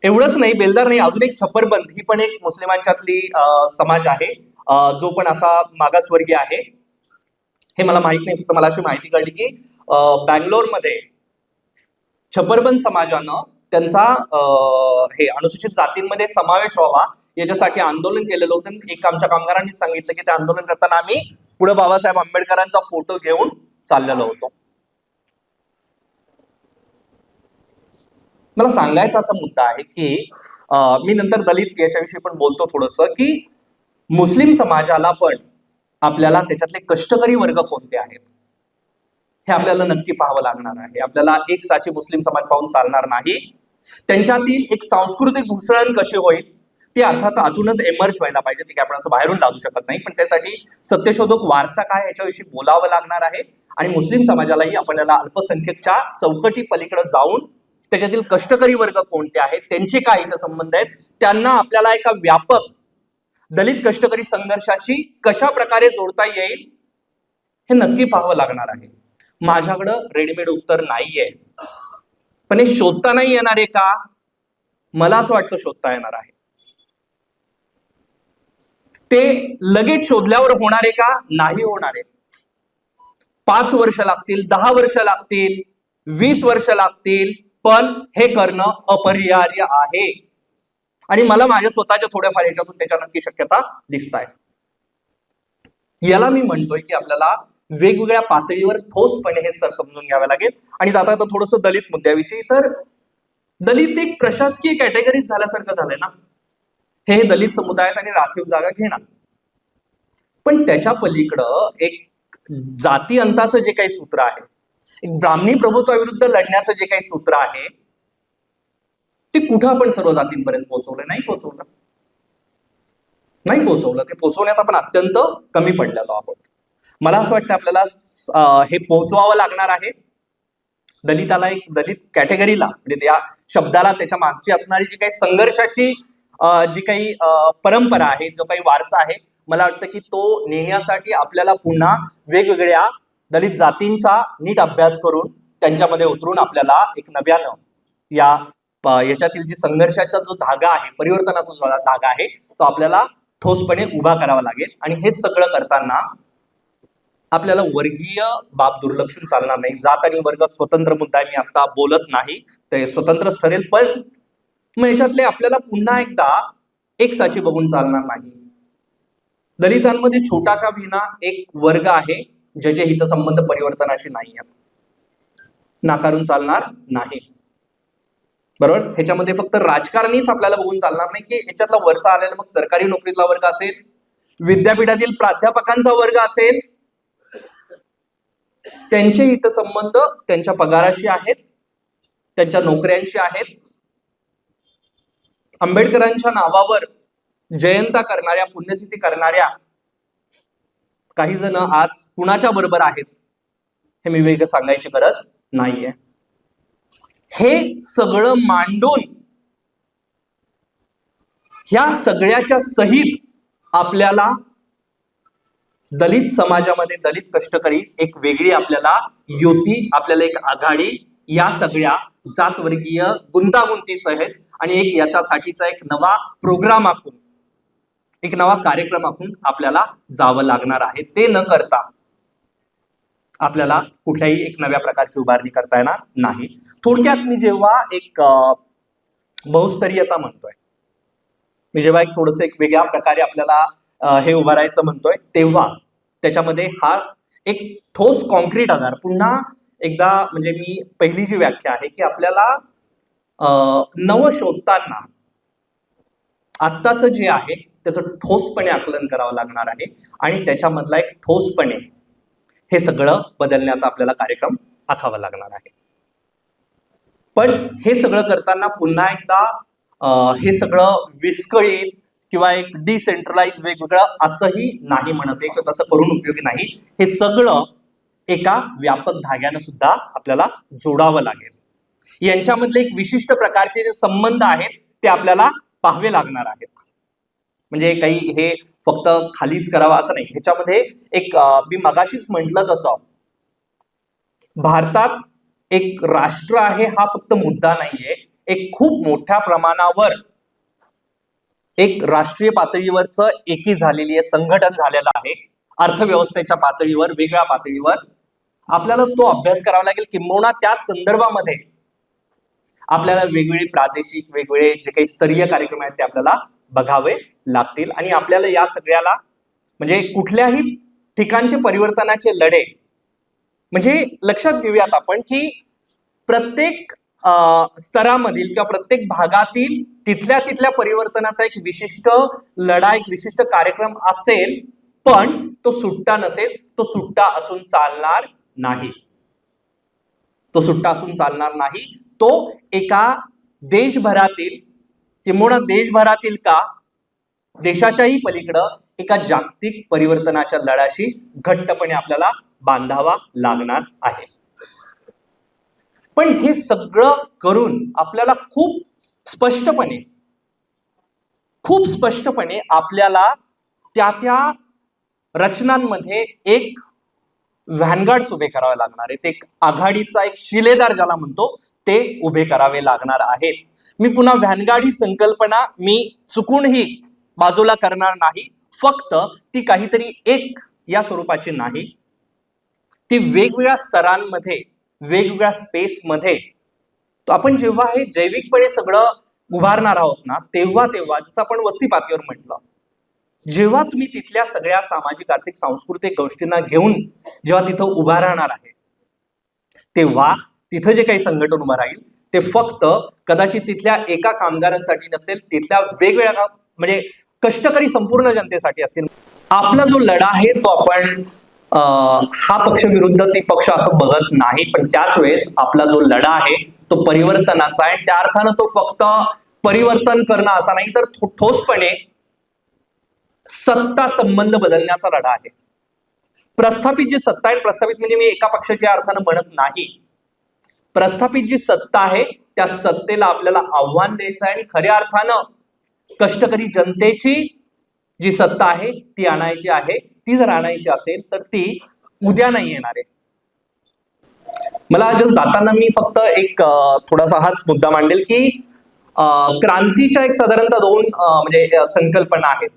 Speaker 2: एवढंच नाही, बेलदार नाही, अजून एक छप्परबंद, ही पण एक मुस्लिमांच्यातली समाज आहे, जो पण असा मागासवर्गीय आहे. हे मला माहित नाही, फक्त मला अशी माहिती कळली की बँगलोरमध्ये छप्परबंद समाजानं त्यांचा हे अनुसूचित जातींमध्ये समावेश व्हावा याच्यासाठी आंदोलन केलेलं होतं. एक आमच्या कामगारांनी सांगितलं की ते आंदोलन करताना आम्ही पुढे बाबासाहेब आंबेडकरांचा फोटो घेऊन चाललेलो होतो. मला सांगायचा असा मुद्दा आहे की मी नंतर दलित याच्याविषयी पण बोलतो थोडंसं, की मुस्लिम समाजाला पण आपल्याला त्याच्यातले कष्टकरी वर्ग कोणते आहेत हे आपल्याला नक्की पाहावं लागणार आहे. आपल्याला एक साची मुस्लिम समाज पाहून चालणार नाही. त्यांच्यातील एक सांस्कृतिक घुसळण कशी होईल ती अर्थात आतूनच एमर्ज व्हायला पाहिजे. ती काय आपण असं बाहेरून लादू शकत नाही, पण त्यासाठी सत्यशोधक वारसा काय याच्याविषयी बोलावं लागणार आहे. आणि मुस्लिम समाजालाही आपल्याला अल्पसंख्यकच्या चौकटी पलीकडे जाऊन त्याच्यातील कष्टकरी वर्ग कोणते आहेत, त्यांचे काय इथं संबंध आहेत, त्यांना आपल्याला एका व्यापक दलित कष्टकरी संघर्षाशी कशा प्रकारे जोडता येईल हे नक्की पाहावं लागणार आहे. माझ्याकडं रेडीमेड उत्तर नाहीये, पण हे शोधता नाही येणार आहे का? मला असं वाटतं शोधता येणार आहे. ते लगेच शोधल्यावर होणार आहे का? नाही होणार आहे. 5 वर्ष लागतील, 10 वर्ष लागतील, 20 वर्ष लागतील, पण हे करणं अपरिहार्य आहे. आणि मला माझ्या स्वतःच्या थोड्याफार याच्यातून त्याच्या नक्की शक्यता दिसत आहेत. याला मी म्हणतोय की आपल्याला वेगवेगळ्या पातळीवर ठोसपणे हे स्तर समजून घ्यावे लागेल. आणि जाता आता थोडंसं दलित मुद्द्याविषयी, तर दलित एक प्रशासकीय कॅटेगरीज झाल्यासारखं झालंय ना. हे दलित समुदायात आणि राखीव जागा घेणार, पण त्याच्या पलीकडं एक जाती अंताचं जे काही सूत्र आहे, एक ब्राह्मणी प्रभुत्वाविरुद्ध लढण्याचं जे काही सूत्र आहे, ते कुठं आपण सर्व जातींपर्यंत पोहोचवलं नाही पोहोचवलं. ते पोहोचवण्यात आपण अत्यंत कमी पडलेलो आहोत. मला असं वाटतं आपल्याला हे पोहोचवावं लागणार आहे. दलिताला, एक दलित कॅटेगरीला, म्हणजे त्या शब्दाला त्याच्या मागची असणारी जी काही संघर्षाची जी काही परंपरा आहे, जो काही वारसा आहे, मला वाटतं की तो नेण्यासाठी आपल्याला पुन्हा वेगवेगळ्या दलित जातींचा नीट अभ्यास करून त्यांच्यामध्ये उतरून आपल्याला एक नव्यानं याच्यातील जी संघर्षाचा जो धागा आहे, परिवर्तनाचा जो धागा आहे, तो आपल्याला ठोसपणे उभा करावा लागेल. आणि हे सगळं करताना आपल्याला वर्गीय बाब दुर्लक्षून चालणार नाही. जात आणि वर्ग स्वतंत्र मुद्दा आहे, मी आता बोलत नाही, ते स्वतंत्रच ठरेल, पण मग याच्यातले आपल्याला पुन्हा एकदा एक साची बघून चालणार नाही. दलितांमध्ये छोटा का विना एक वर्ग आहे ज्याचे हितसंबंध परिवर्तनाशी नाही आहेत, नाकारून चालणार नाही, बरोबर. ह्याच्यामध्ये फक्त राजकारणीच आपल्याला बघून चालणार नाही, की ह्याच्यातला वरचा आलेला मग सरकारी नोकरीतला वर्ग असेल, विद्यापीठातील प्राध्यापकांचा वर्ग असेल, त्यांचे हितसंबंध त्यांच्या पगाराशी आहेत, त्यांच्या नोकऱ्यांशी आहेत. आंबेडकरांच्या नावावर जयंता करणाऱ्या, पुण्यतिथी करणाऱ्या काही जण आज कुणाच्या बरोबर आहेत हे मी वेगळं सांगायची गरज नाहीये. हे सगळं मांडून ह्या सगळ्याच्या सहित आपल्याला दलित समाजामध्ये दलित कष्टकरी एक वेगळी आपल्याला युती, आपल्याला एक आघाडी, या सगळ्या जातवर्गीय गुंतागुंती सहित आणि एक याच्यासाठीचा एक नवा प्रोग्राम आखून, एक नवा कार्यक्रम आखून आपल्याला जावं लागणार आहे. ते न करता आपल्याला कुठल्याही एक नव्या प्रकारची उभारणी करता येणार नाही. थोडक्यात मी जेव्हा एक बहुस्तरीयता म्हणतोय, मी जेव्हा एक थोडंसं एक वेगळ्या प्रकारे आपल्याला हे उभारायचं म्हणतोय, तेव्हा त्याच्यामध्ये हा एक ठोस कॉन्क्रीट आधार, पुन्हा एकदा म्हणजे मी पहिली जी व्याख्या आहे की आपल्याला नव शोधताना आत्ताचं जे आहे त्याचं ठोसपणे आकलन करावं लागणार आहे आणि त्याच्यामधला एक ठोसपणे हे सगळं बदलण्याचा आपल्याला कार्यक्रम आखावा लागणार आहे. पण हे सगळं करताना पुन्हा एकदा हे सगळं विस्कळीत किंवा एक डिसेंट्रलाइज वेगवेगळं असंही नाही म्हणत आहे, तसं करून उपयोगी नाही. हे सगळं एका व्यापक धाग्यानं सुद्धा आपल्याला जोडावं लागेल. यांच्यामधले एक विशिष्ट प्रकारचे जे संबंध आहेत ते आपल्याला पाहावे लागणार आहेत. म्हणजे काही हे फक्त खालीच करावं असं नाही. ह्याच्यामध्ये एक मी मगाशीच म्हटलं तसं भारतात एक राष्ट्र आहे हा फक्त मुद्दा नाहीये. एक खूप मोठ्या प्रमाणावर एक राष्ट्रीय पातळीवरच एकी झालेली आहे, संघटन झालेलं आहे. अर्थव्यवस्थेच्या पातळीवर, वेगळ्या पातळीवर आपल्याला तो अभ्यास करावा लागेल. किंबहुना त्या संदर्भामध्ये आपल्याला वेगवेगळे प्रादेशिक, वेगवेगळे जे काही स्तरीय कार्यक्रम आहेत ते आपल्याला बघावे लागतील. आणि आपल्याला या सगळ्याला म्हणजे कुठल्याही ठिकाणचे परिवर्तनाचे लढे म्हणजे लक्षात घेऊयात आपण की प्रत्येक स्तरामधील किंवा प्रत्येक भागातील तिथल्या परिवर्तनाचा एक विशिष्ट लढा, एक विशिष्ट कार्यक्रम असेल, पण तो सुट्टा नसेल. तो सुट्टा असून चालणार नाही. तो सुट्टा असून चालणार नाही. तो एका देशभरातील किंवा देशभरातील का देशाच्याही पलीकडं एका जागतिक परिवर्तनाच्या लढ्याशी घट्टपणे आपल्याला बांधावा लागणार आहे. पण हे सगळं करून आपल्याला खूप स्पष्टपणे आपल्याला त्या रचनांमध्ये एक व्हॅनगार्ड्स उभे करावे लागणार आहेत. एक आघाडीचा एक शिलेदार ज्याला म्हणतो ते उभे करावे लागणार आहेत. मी पुन्हा व्हॅनगार्ड ही संकल्पना मी चुकूनही बाजूला करणार नाही. फक्त ती काहीतरी एक या स्वरूपाची नाही. ती वेगवेगळ्या स्तरांमध्ये, वेगवेगळ्या स्पेसमध्ये तो आपण जेव्हा हे जैविकपणे सगळं उभारणार आहोत ना, तेव्हा जसं आपण वस्ती पातळीवर म्हटलं, जेव्हा तुम्ही तिथल्या सगळ्या सामाजिक, आर्थिक, सांस्कृतिक गोष्टींना घेऊन जेव्हा तिथं उभा राहणार आहे, तेव्हा तिथं जे काही संघटन उभं राहील ते फक्त कदाचित तिथल्या एका कामगारांसाठी नसेल, तिथल्या वेगवेगळ्या म्हणजे कष्टकरी संपूर्ण जनतेसाठी असतील. आपला जो लढा आहे तो आपण हा पक्ष विरुद्ध ती पक्ष असं बघत नाही, पण त्याच वेळेस आपला जो लढा आहे तो परिवर्तनाचा आहे. त्या अर्थानं तो फक्त परिवर्तन करणं असा नाही, तर ठोसपणे सत्ता संबंध बदलण्याचा लढा आहे. प्रस्थापित जी सत्ता आहे, प्रस्थापित म्हणजे मी एका पक्षाच्या अर्थानं म्हणत नाही. प्रस्थापित जी सत्ता आहे त्या सत्तेला आपल्याला आव्हान द्यायचं आहे आणि खऱ्या अर्थानं कष्टकरी जनतेची जी सत्ता आहे ती आणायची आहे. ती जर आणायची असेल तर ती उद्या नाही येणार आहे. मला जाताना मी फक्त एक थोडासा हाच मुद्दा मांडेल की क्रांतीच्या एक साधारणतः दोन म्हणजे संकल्पना आहेत.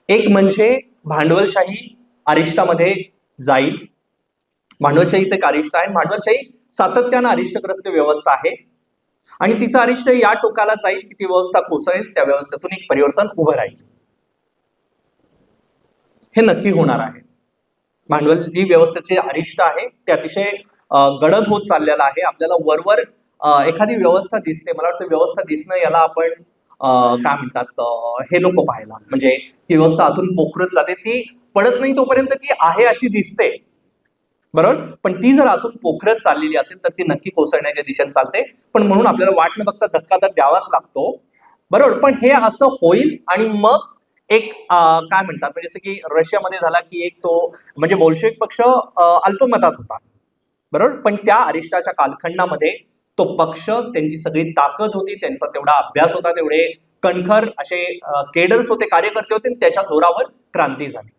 Speaker 2: एक म्हणजे भांडवलशाही अरिष्टामध्ये जाईल. भांडवलशाहीचं एक अरिष्ट आहे. भांडवलशाही सातत्यानं अरिष्टग्रस्त व्यवस्था आहे आणि तिचं अरिष्ट या टोकाला जाईल की ती व्यवस्था कोसळेल, त्या व्यवस्थेतून एक परिवर्तन उभं राहील. हे नक्की होणार आहे. भांडवली व्यवस्थेचे अरिष्ट आहे ते अतिशय गडद होत चाललेलं आहे. आपल्याला वरवर एखादी व्यवस्था दिसते, मला वाटतं व्यवस्था दिसणं याला आपण काय म्हणतात हे नको पाहायला. म्हणजे ती व्यवस्था आतून पोखरत जाते, ती पडत नाही तोपर्यंत ती आहे अशी दिसते, बरोबर. पण ती जर आतून पोखरत चाललेली असेल तर ती नक्की कोसळण्याच्या दिशेने चालते. पण म्हणून आपल्याला वाट न बघता धक्का तर द्यावाच लागतो, बरोबर. पण हे असं होईल आणि मग एक काय म्हणतात म्हणजे जसं की रशियामध्ये झाला की एक तो म्हणजे बोल्शेविक पक्ष अल्पमतात होता, बरोबर. पण त्या अरिष्टाच्या कालखंडामध्ये तो पक्ष, त्यांची सगळी ताकद होती, त्यांचा तेवढा अभ्यास होता, तेवढे कणखर असे केडर्स होते, कार्यकर्ते होते, त्याच्या जोरावर क्रांती झाली.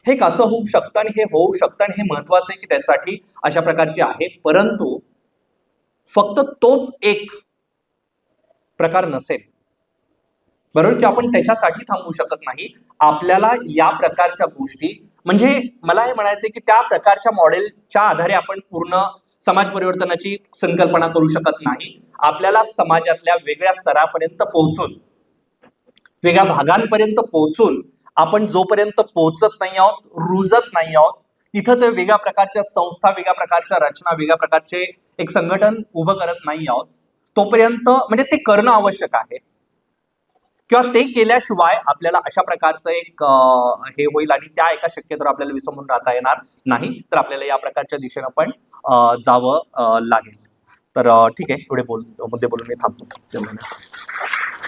Speaker 2: हे कसं होऊ शकतं आणि हे होऊ शकतं आणि हे महत्वाचं आहे की त्यासाठी अशा प्रकारचे आहे. परंतु फक्त तोच एक प्रकार नसेल, बरोबर, की आपण त्याच्यासाठी थांबू शकत नाही. आपल्याला या प्रकारच्या गोष्टी म्हणजे मला हे म्हणायचं की त्या प्रकारच्या मॉडेलच्या आधारे आपण पूर्ण समाज परिवर्तनाची संकल्पना करू शकत नाही. आपल्याला समाजातल्या वेगळ्या स्तरापर्यंत पोहोचून, वेगळ्या भागांपर्यंत पोहोचून आपण जोपर्यंत पोहोचत नाही आहोत, रुजत नाही आहोत, तिथं ते वेगळ्या प्रकारच्या संस्था, वेगळ्या प्रकारच्या रचना, वेगळ्या प्रकारचे एक संघटन उभं करत नाही आहोत तोपर्यंत म्हणजे ते करणं आवश्यक आहे, किंवा ते केल्याशिवाय आपल्याला अशा प्रकारचं एक हे होईल आणि त्या एका शक्यतेवर आपल्याला विसंबून राहता येणार नाही. तर आपल्याला या प्रकारच्या दिशेनं पण जावं लागेल. तर ठीक आहे, एवढे मुद्दे बोलून मी थांबतो.